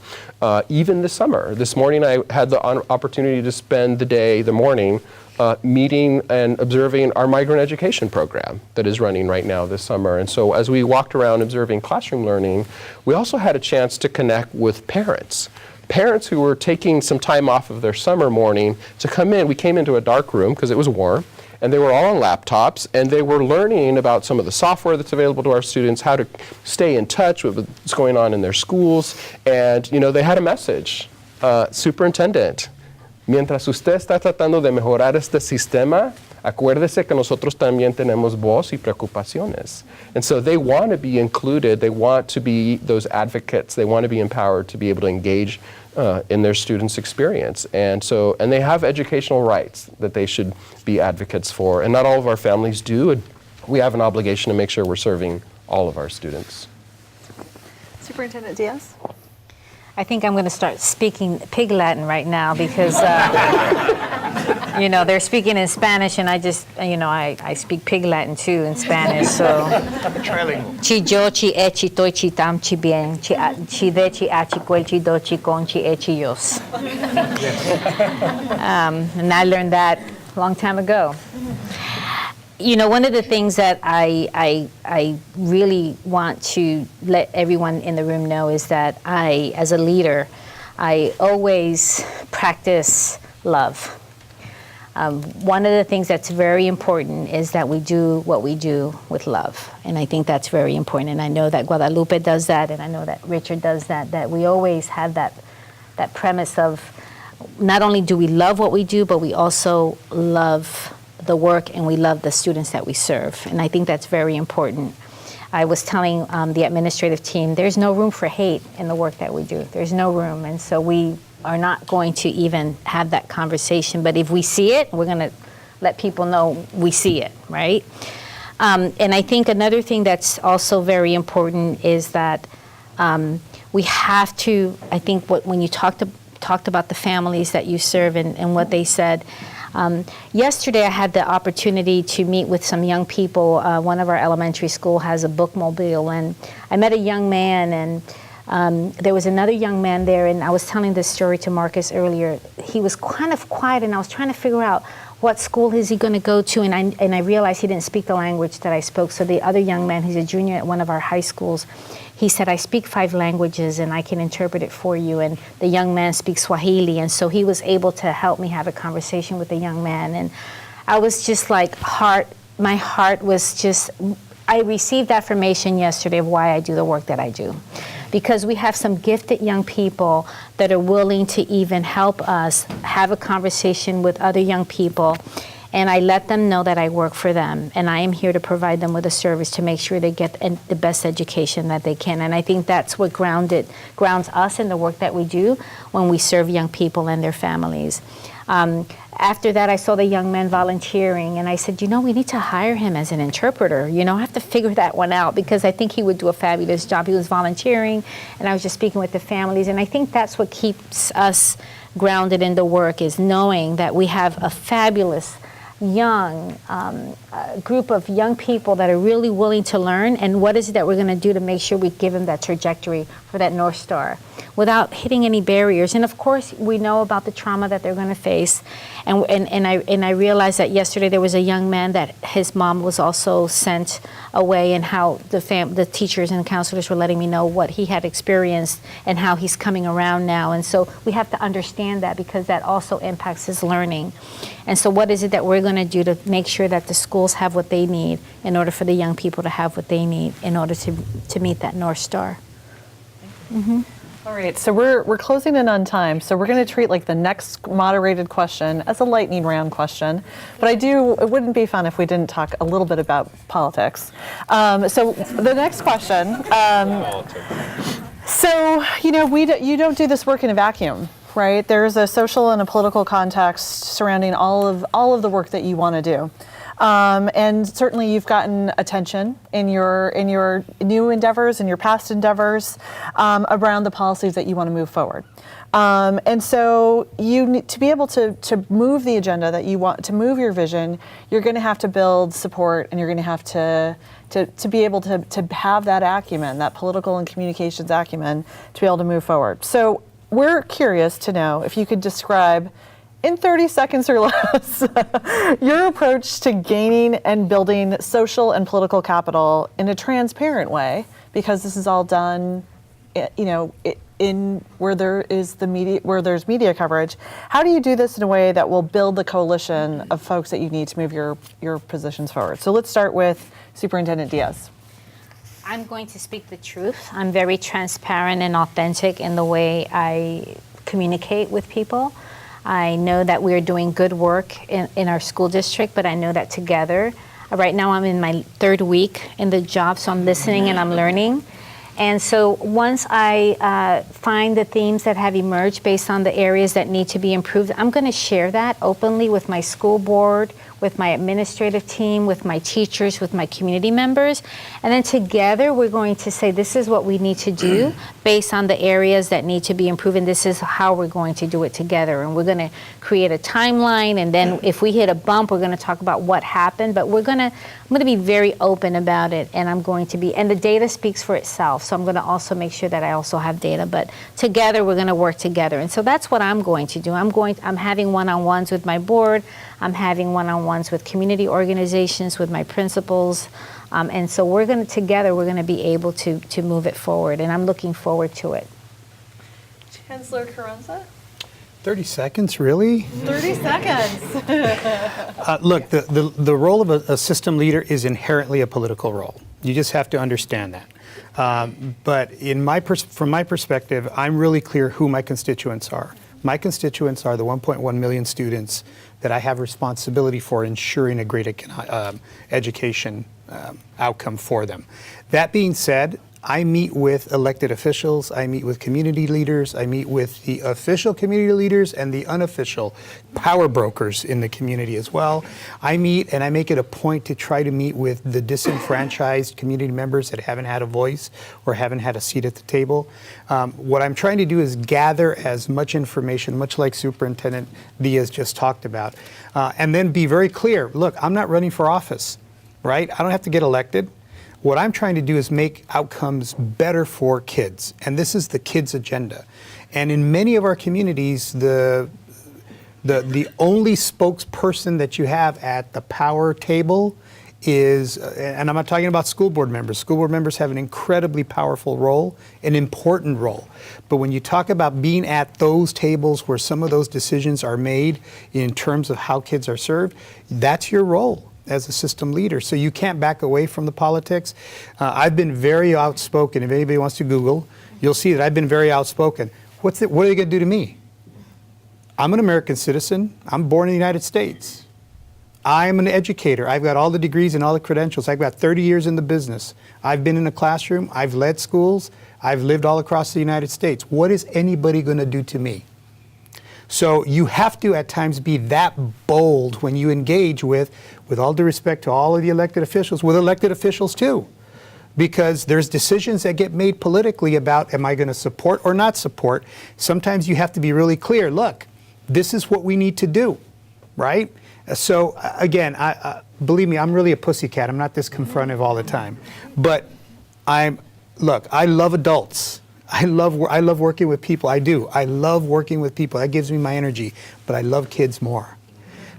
even this summer. This morning I had the opportunity to spend the morning meeting and observing our migrant education program that is running right now this summer. And so as we walked around observing classroom learning, we also had a chance to connect with parents. Parents who were taking some time off of their summer morning to come in. We came into a dark room because it was warm, and they were all on laptops, and they were learning about some of the software that's available to our students, how to stay in touch with what's going on in their schools. And they had a message. Superintendent, mientras usted está tratando de mejorar este sistema, acuérdese que nosotros también tenemos voz y preocupaciones. And so they want to be included, they want to be those advocates, they want to be empowered to be able to engage in their students' experience. And they have educational rights that they should be advocates for. And not all of our families do, and we have an obligation to make sure we're serving all of our students. Superintendent Diaz? I think I'm going to start speaking Pig Latin right now because, they're speaking in Spanish, and I just, I speak Pig Latin too in Spanish. So, chi yo, chi e, chi toi, chi tam, chi bien, chi de, chi a, chi cuel, chi do, chi con, chi e, chi yos. And I learned that a long time ago. One of the things that I really want to let everyone in the room know is that as a leader, I always practice love. One of the things that's very important is that we do what we do with love. And I think that's very important. And I know that Guadalupe does that, and I know that Richard does that we always have that premise of not only do we love what we do, but we also love the work, and we love the students that we serve. And I think that's very important. I was telling the administrative team, there's no room for hate in the work that we do. There's no room. And so we are not going to even have that conversation. But if we see it, we're going to let people know we see it, right? And I think another thing that's also very important is that we have to, I think when you talked about the families that you serve and what they said, yesterday I had the opportunity to meet with some young people. One of our elementary school has a bookmobile, and I met a young man, and there was another young man there, and I was telling this story to Marcus earlier. He was kind of quiet, and I was trying to figure out what school is he going to go to, and I realized he didn't speak the language that I spoke. So the other young man, he's a junior at one of our high schools, he said, I speak 5 languages and I can interpret it for you. And the young man speaks Swahili, and so he was able to help me have a conversation with the young man. And I was just like, my heart was just, I received affirmation yesterday of why I do the work that I do. Because we have some gifted young people that are willing to even help us have a conversation with other young people. And I let them know that I work for them, and I am here to provide them with a service to make sure they get the best education that they can. And I think that's what grounds us in the work that we do when we serve young people and their families. After that, I saw the young man volunteering, and I said, we need to hire him as an interpreter. I have to figure that one out because I think he would do a fabulous job. He was volunteering, and I was just speaking with the families, and I think that's what keeps us grounded in the work, is knowing that we have a fabulous young group of young people that are really willing to learn, and what is it that we're going to do to make sure we give them that trajectory for that North Star without hitting any barriers. And of course, we know about the trauma that they're going to face. And I realized that yesterday there was a young man that his mom was also sent away, and how the teachers and counselors were letting me know what he had experienced and how he's coming around now. And so we have to understand that, because that also impacts his learning. And so what is it that we're going to do to make sure that the schools have what they need in order for the young people to have what they need in order to meet that North Star? Mm-hmm. All right, so we're closing in on time, so we're going to treat the next moderated question as a lightning round question. But it wouldn't be fun if we didn't talk a little bit about politics. So the next question. You don't do this work in a vacuum, right? There's a social and a political context surrounding all of the work that you want to do. And certainly you've gotten attention in your new endeavors and your past endeavors around the policies that you want to move forward. And so you need to be able to move the agenda that you want, to move your vision, you're going to have to build support, and you're going to have to be able to have that acumen, that political and communications acumen, to be able to move forward. So we're curious to know if you could describe in 30 seconds or less your approach to gaining and building social and political capital in a transparent way, because this is all done, in where there is the media, where there's media coverage. How do you do this in a way that will build the coalition of folks that you need to move your positions forward? So let's start with Superintendent Diaz. I'm going to speak the truth. I'm very transparent and authentic in the way I communicate with people. I know that we are doing good work in our school district, but I know that together, right now I'm in my 3rd week in the job, so I'm listening and I'm learning. And so once I find the themes that have emerged based on the areas that need to be improved, I'm going to share that openly with my school board, with my administrative team, with my teachers, with my community members. And then together we're going to say, this is what we need to do based on the areas that need to be improved, and this is how we're going to do it together. And we're going to create a timeline, and then if we hit a bump, we're going to talk about what happened. But I'm going to be very open about it, and and the data speaks for itself. So I'm going to also make sure that I also have data. But together we're going to work together. And so that's what I'm going to do. I'm having one-on-ones with my board. I'm having one-on-ones with community organizations, with my principals. And so we're going to be able to move it forward. And I'm looking forward to it. Chancellor Carranza? 30 seconds, really? 30 seconds. Look, the role of a system leader is inherently a political role. You just have to understand that. But from my perspective, I'm really clear who my constituents are. My constituents are the 1.1 million students that I have responsibility for ensuring a great education outcome for them. That being said, I meet with elected officials, I meet with community leaders, I meet with the official community leaders and the unofficial power brokers in the community as well. I meet and I make it a point to try to meet with the disenfranchised community members that haven't had a voice or haven't had a seat at the table. What I'm trying to do is gather as much information, much like Superintendent Diaz just talked about, and then be very clear. Look, I'm not running for office, right? I don't have to get elected. What I'm trying to do is make outcomes better for kids, and this is the kids' agenda. And in many of our communities, the only spokesperson that you have at the power table is, and I'm not talking about school board members. School board members have an incredibly powerful role, an important role. But when you talk about being at those tables where some of those decisions are made in terms of how kids are served, that's your role as a system leader. So you can't back away from the politics. I've been very outspoken. If anybody wants to Google, you'll see that I've been very outspoken. What are they going to do to me? I'm an American citizen. I'm born in the United States. I'm an educator. I've got all the degrees and all the credentials. I've got 30 years in the business. I've been in a classroom. I've led schools. I've lived all across the United States. What is anybody going to do to me? So you have to at times be that bold when you engage with all due respect to all of the elected officials, with elected officials too. Because there's decisions that get made politically about, am I going to support or not support? Sometimes you have to be really clear. Look, this is what we need to do, right? So again, believe me, I'm really a pussycat. I'm not this confrontive all the time. But look, I love adults. I love working with people. I do. I love working with people. That gives me my energy. But I love kids more.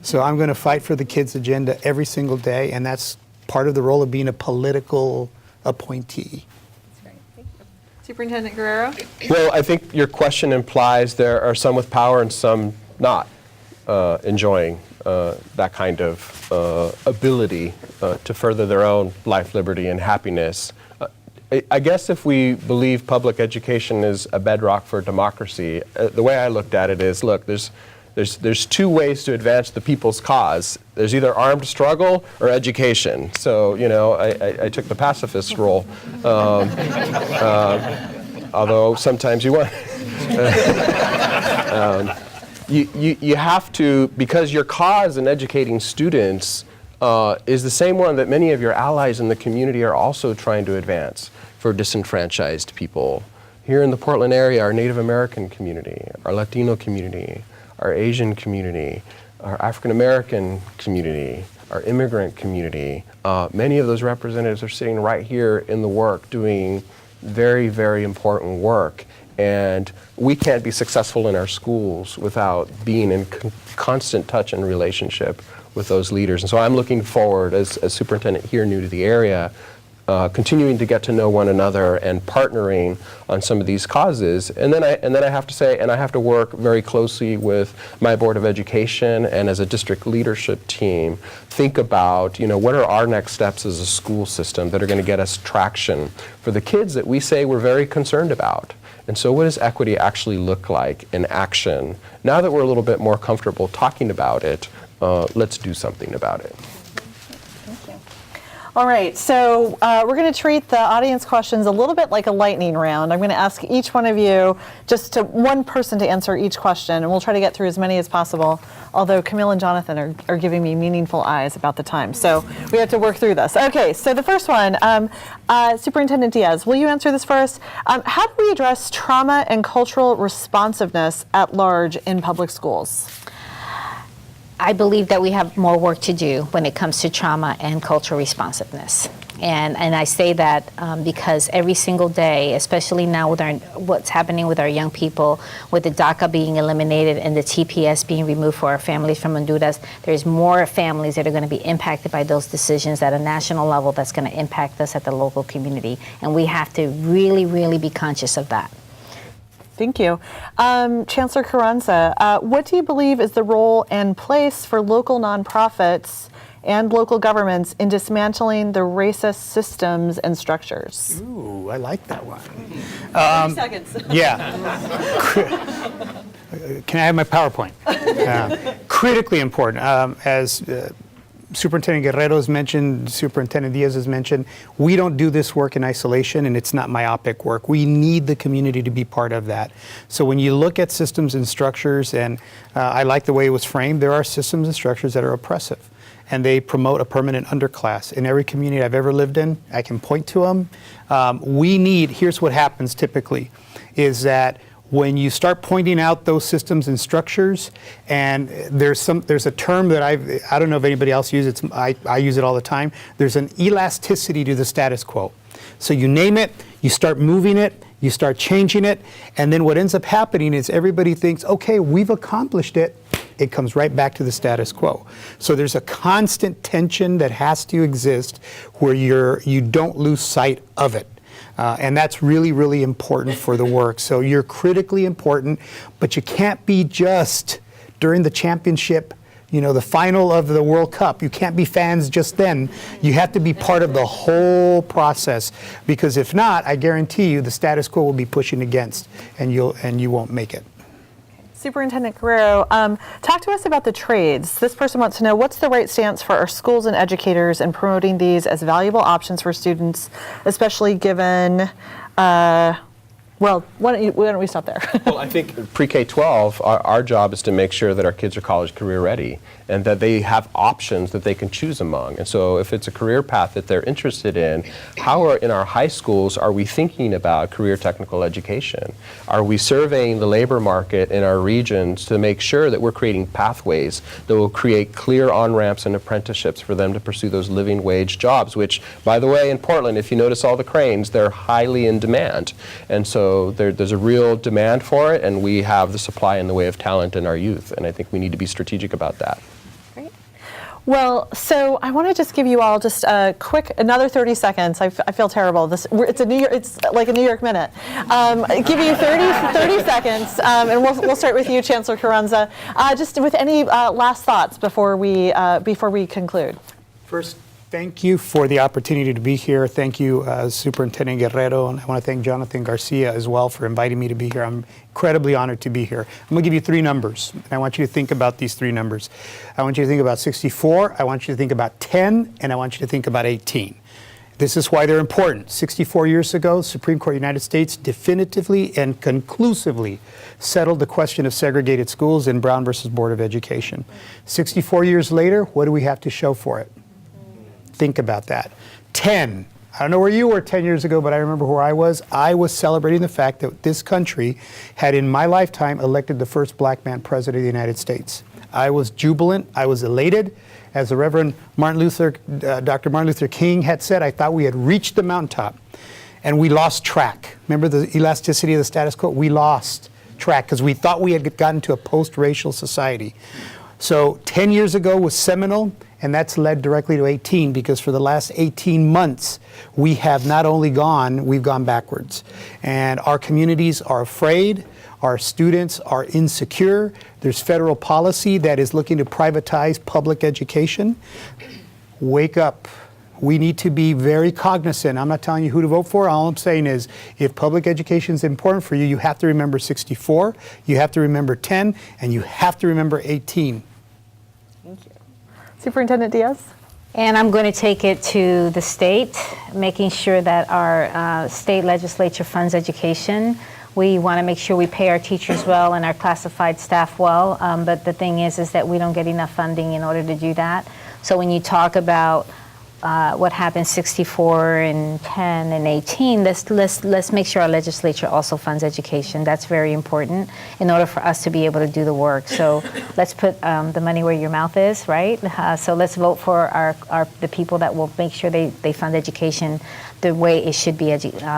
So I'm going to fight for the kids' agenda every single day, and that's part of the role of being a political appointee. That's great. Thank you. Superintendent Guerrero? Well, I think your question implies there are some with power and some not enjoying that kind of ability to further their own life, liberty, and happiness. I guess if we believe public education is a bedrock for democracy, the way I looked at it is, look, there's two ways to advance the people's cause. There's either armed struggle or education. So, you know, I took the pacifist role, although sometimes you want. You have to, because your cause in educating students is the same one that many of your allies in the community are also trying to advance for disenfranchised people. Here in the Portland area, our Native American community, our Latino community, our Asian community, our African American community, our immigrant community, many of those representatives are sitting right here in the work doing very, very important work. And we can't be successful in our schools without being in constant touch and relationship with those leaders. And so I'm looking forward, as superintendent here new to the area, continuing to get to know one another and partnering on some of these causes. And then I have to say, and I have to work very closely with my Board of Education and as a district leadership team, think about, what are our next steps as a school system that are going to get us traction for the kids that we say we're very concerned about. And so what does equity actually look like in action? Now that we're a little bit more comfortable talking about it, let's do something about it. All right, so we're going to treat the audience questions a little bit like a lightning round. I'm going to ask each one of you one person to answer each question, and we'll try to get through as many as possible, although Camille and Jonathan are giving me meaningful eyes about the time, so we have to work through this. Okay, so the first one, Superintendent Diaz, will you answer this first? How do we address trauma and cultural responsiveness at large in public schools? I believe that we have more work to do when it comes to trauma and cultural responsiveness. And I say that because every single day, especially now with what's happening with our young people, with the DACA being eliminated and the TPS being removed for our families from Honduras, there's more families that are going to be impacted by those decisions at a national level that's going to impact us at the local community. And we have to really, really be conscious of that. Thank you. Chancellor Carranza, what do you believe is the role and place for local nonprofits and local governments in dismantling the racist systems and structures? Ooh, I like that one. 30 seconds. Yeah. Can I have my PowerPoint? Critically important. As Superintendent Guerrero has mentioned, Superintendent Diaz has mentioned, we don't do this work in isolation, and it's not myopic work. We need the community to be part of that. So when you look at systems and structures, and I like the way it was framed, there are systems and structures that are oppressive, and they promote a permanent underclass. In every community I've ever lived in, I can point to them. Here's what happens typically, is that when you start pointing out those systems and structures, and there's a term that I don't know if anybody else uses it, I use it all the time, there's an elasticity to the status quo. So you name it, you start moving it, you start changing it, and then what ends up happening is everybody thinks, okay, we've accomplished it. It comes right back to the status quo. So there's a constant tension that has to exist where you don't lose sight of it. And that's really, really important for the work. So you're critically important, but you can't be just during the championship, the final of the World Cup. You can't be fans just then. You have to be part of the whole process, because if not, I guarantee you the status quo will be pushing against, and you won't make it. Superintendent Guerrero, talk to us about the trades. This person wants to know, what's the right stance for our schools and educators in promoting these as valuable options for students, especially given, why don't we stop there? Well, I think pre-K-12, our job is to make sure that our kids are college career ready and that they have options that they can choose among. And so if it's a career path that they're interested in, in our high schools are we thinking about career technical education? Are we surveying the labor market in our regions to make sure that we're creating pathways that will create clear on-ramps and apprenticeships for them to pursue those living wage jobs, which, by the way, in Portland, if you notice all the cranes, they're highly in demand. And so there's a real demand for it, and we have the supply in the way of talent in our youth, and I think we need to be strategic about that. Great. Well, so I want to just give you all just a quick, another 30 seconds. I feel terrible. It's like a New York minute. Give you 30 seconds, and we'll start with you, Chancellor Carranza. Just with any last thoughts before we conclude. First, thank you for the opportunity to be here. Thank you, Superintendent Guerrero, and I want to thank Jonathan Garcia as well for inviting me to be here. I'm incredibly honored to be here. I'm going to give you 3 numbers, and I want you to think about these 3 numbers. I want you to think about 64, I want you to think about 10, and I want you to think about 18. This is why they're important. 64 years ago, the Supreme Court of the United States definitively and conclusively settled the question of segregated schools in Brown versus Board of Education. 64 years later, what do we have to show for it? Think about that. 10. I don't know where you were 10 years ago, but I remember where I was. I was celebrating the fact that this country had, in my lifetime, elected the first black man president of the United States. I was jubilant. I was elated. As the Reverend Dr. Martin Luther King had said, I thought we had reached the mountaintop, and we lost track. Remember the elasticity of the status quo? We lost track because we thought we had gotten to a post-racial society. So 10 years ago was seminal, and that's led directly to 18, because for the last 18 months, we have not only we've gone backwards. And our communities are afraid, our students are insecure, there's federal policy that is looking to privatize public education. Wake up. We need to be very cognizant. I'm not telling you who to vote for. All I'm saying is, if public education is important for you, you have to remember 64, you have to remember 10, and you have to remember 18. Thank you. Superintendent Diaz? And I'm going to take it to the state, making sure that our state legislature funds education. We want to make sure we pay our teachers well and our classified staff well, but the thing is that we don't get enough funding in order to do that. So when you talk about what happened 64 and 10 and 18, let's make sure our legislature also funds education. That's very important in order for us to be able to do the work. So let's put the money where your mouth is, right? So let's vote for the people that will make sure they fund education the way it should be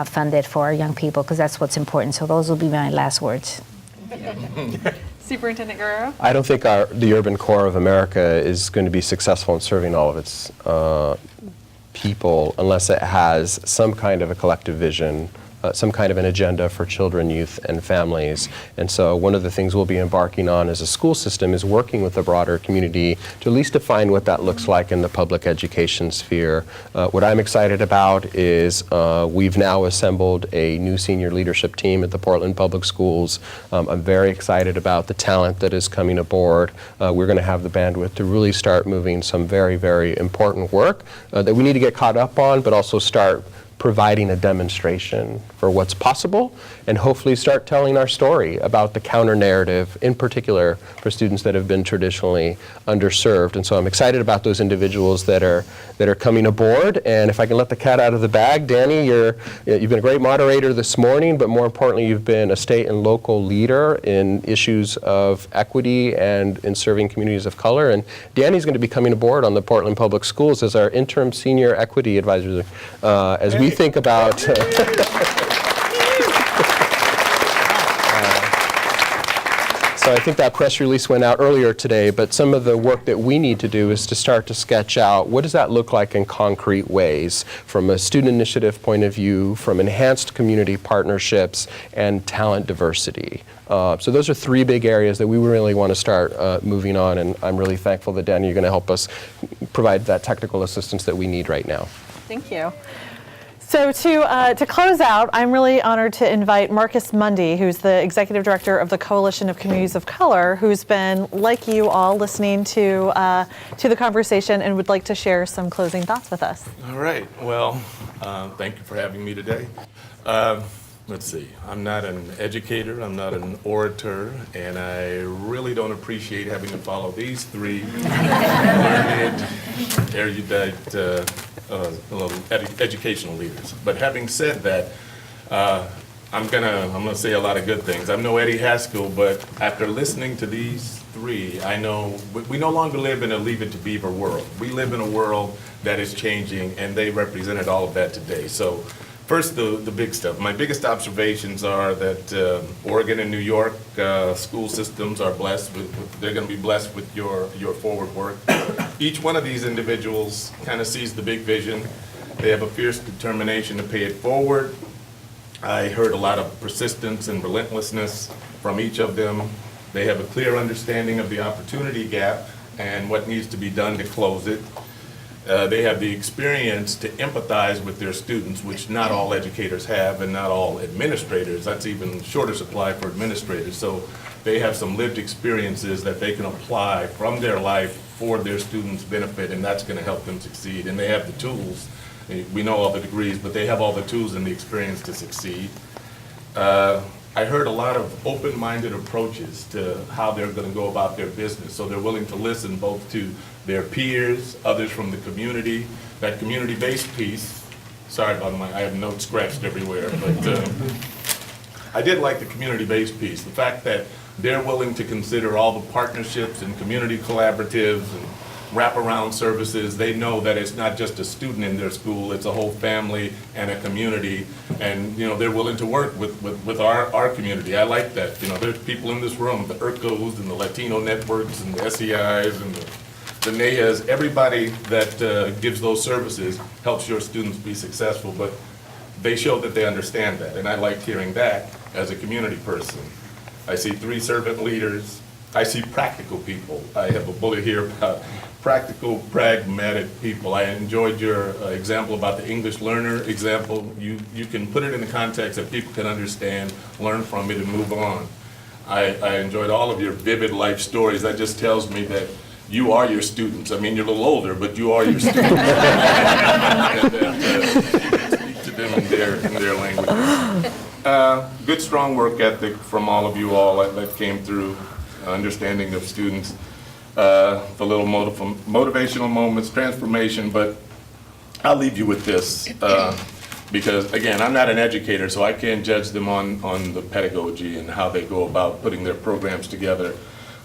funded for our young people, because that's what's important. So those will be my last words. Superintendent Guerrero? I don't think the urban core of America is going to be successful in serving all of its people unless it has some kind of a collective vision, some kind of an agenda for children, youth, and families. And so one of the things we'll be embarking on as a school system is working with the broader community to at least define what that looks like in the public education sphere. What I'm excited about is we've now assembled a new senior leadership team at the Portland Public Schools. I'm very excited about the talent that is coming aboard. We're going to have the bandwidth to really start moving some very, very important work that we need to get caught up on, but also start providing a demonstration for what's possible, and hopefully start telling our story about the counter-narrative, in particular for students that have been traditionally underserved. And so I'm excited about those individuals that are coming aboard. And if I can let the cat out of the bag, Danny, you've been a great moderator this morning, but more importantly, you've been a state and local leader in issues of equity and in serving communities of color. And Danny's going to be coming aboard on the Portland Public Schools as our interim senior equity advisor as we think about So I think that press release went out earlier today, but some of the work that we need to do is to start to sketch out what does that look like in concrete ways from a student initiative point of view, from enhanced community partnerships, and talent diversity. So those are three big areas that we really want to start moving on, and I'm really thankful that, Danny, you're going to help us provide that technical assistance that we need right now. Thank you. So to close out, I'm really honored to invite Marcus Mundy, who's the Executive Director of the Coalition of Communities of Color, who's been, like you all, listening to the conversation and would like to share some closing thoughts with us. All right. Well, thank you for having me today. Let's see. I'm not an educator. I'm not an orator. And I really don't appreciate having to follow these three learned, erudite, educational leaders. But having said that, I'm gonna say a lot of good things. I'm no Eddie Haskell, but after listening to these three, I know we no longer live in a Leave It to Beaver world. We live in a world that is changing, and they represented all of that today. So first, the big stuff. My biggest observations are that Oregon and New York school systems are blessed they're going to be blessed with your forward work. Each one of these individuals kind of sees the big vision. They have a fierce determination to pay it forward. I heard a lot of persistence and relentlessness from each of them. They have a clear understanding of the opportunity gap and what needs to be done to close it. They have the experience to empathize with their students, which not all educators have, and not all administrators. That's even shorter supply for administrators. So they have some lived experiences that they can apply from their life for their students' benefit, and that's going to help them succeed. And they have the tools. We know all the degrees, but they have all the tools and the experience to succeed. I heard a lot of open-minded approaches to how they're going to go about their business. So they're willing to listen both to their peers, others from the community, that community-based piece. Sorry about I have notes scratched everywhere, but I did like the community-based piece. The fact that they're willing to consider all the partnerships and community collaboratives and wraparound services. They know that it's not just a student in their school, it's a whole family and a community. And, they're willing to work with our community. I like that. There's people in this room, the IRCOs and the Latino networks and the SEIs and the NEAs, everybody that gives those services helps your students be successful, but they show that they understand that. And I liked hearing that as a community person. I see 3 servant leaders. I see practical people. I have a bullet here about practical, pragmatic people. I enjoyed your example about the English learner example. You can put it in the context that people can understand, learn from it, and move on. I enjoyed all of your vivid life stories. That just tells me that you are your students. I mean, you're a little older, but you are your students. And that, speak to them in their language. Good, strong work ethic from all of you all that came through. Understanding of students, the little motivational moments, transformation, but I'll leave you with this because, again, I'm not an educator, so I can't judge them on the pedagogy and how they go about putting their programs together.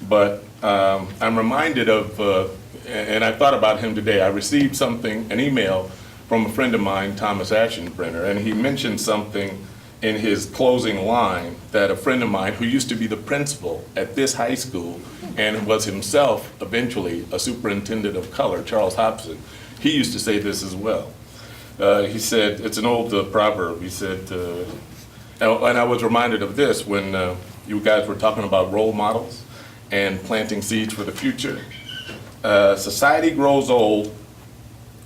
But I'm reminded of, and I thought about him today, I received an email from a friend of mine, Thomas Aschenbrenner, and he mentioned something in his closing line that a friend of mine who used to be the principal at this high school and was himself eventually a superintendent of color, Charles Hobson, he used to say this as well. He said, it's an old proverb, he said, and I was reminded of this when you guys were talking about role models and planting seeds for the future. Society grows old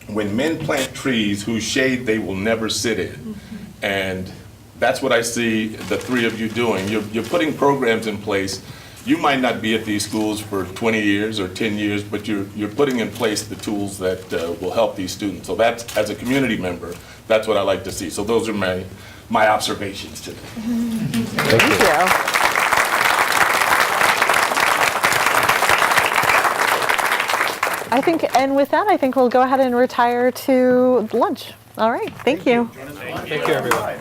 when men plant trees whose shade they will never sit in. And that's what I see the 3 of you doing. You're putting programs in place. You might not be at these schools for 20 years or 10 years, but you're putting in place the tools that will help these students. So that's, as a community member, that's what I like to see. So those are my observations today. Thank you. And with that, I think we'll go ahead and retire to lunch. All right, thank you. Thank you, everyone.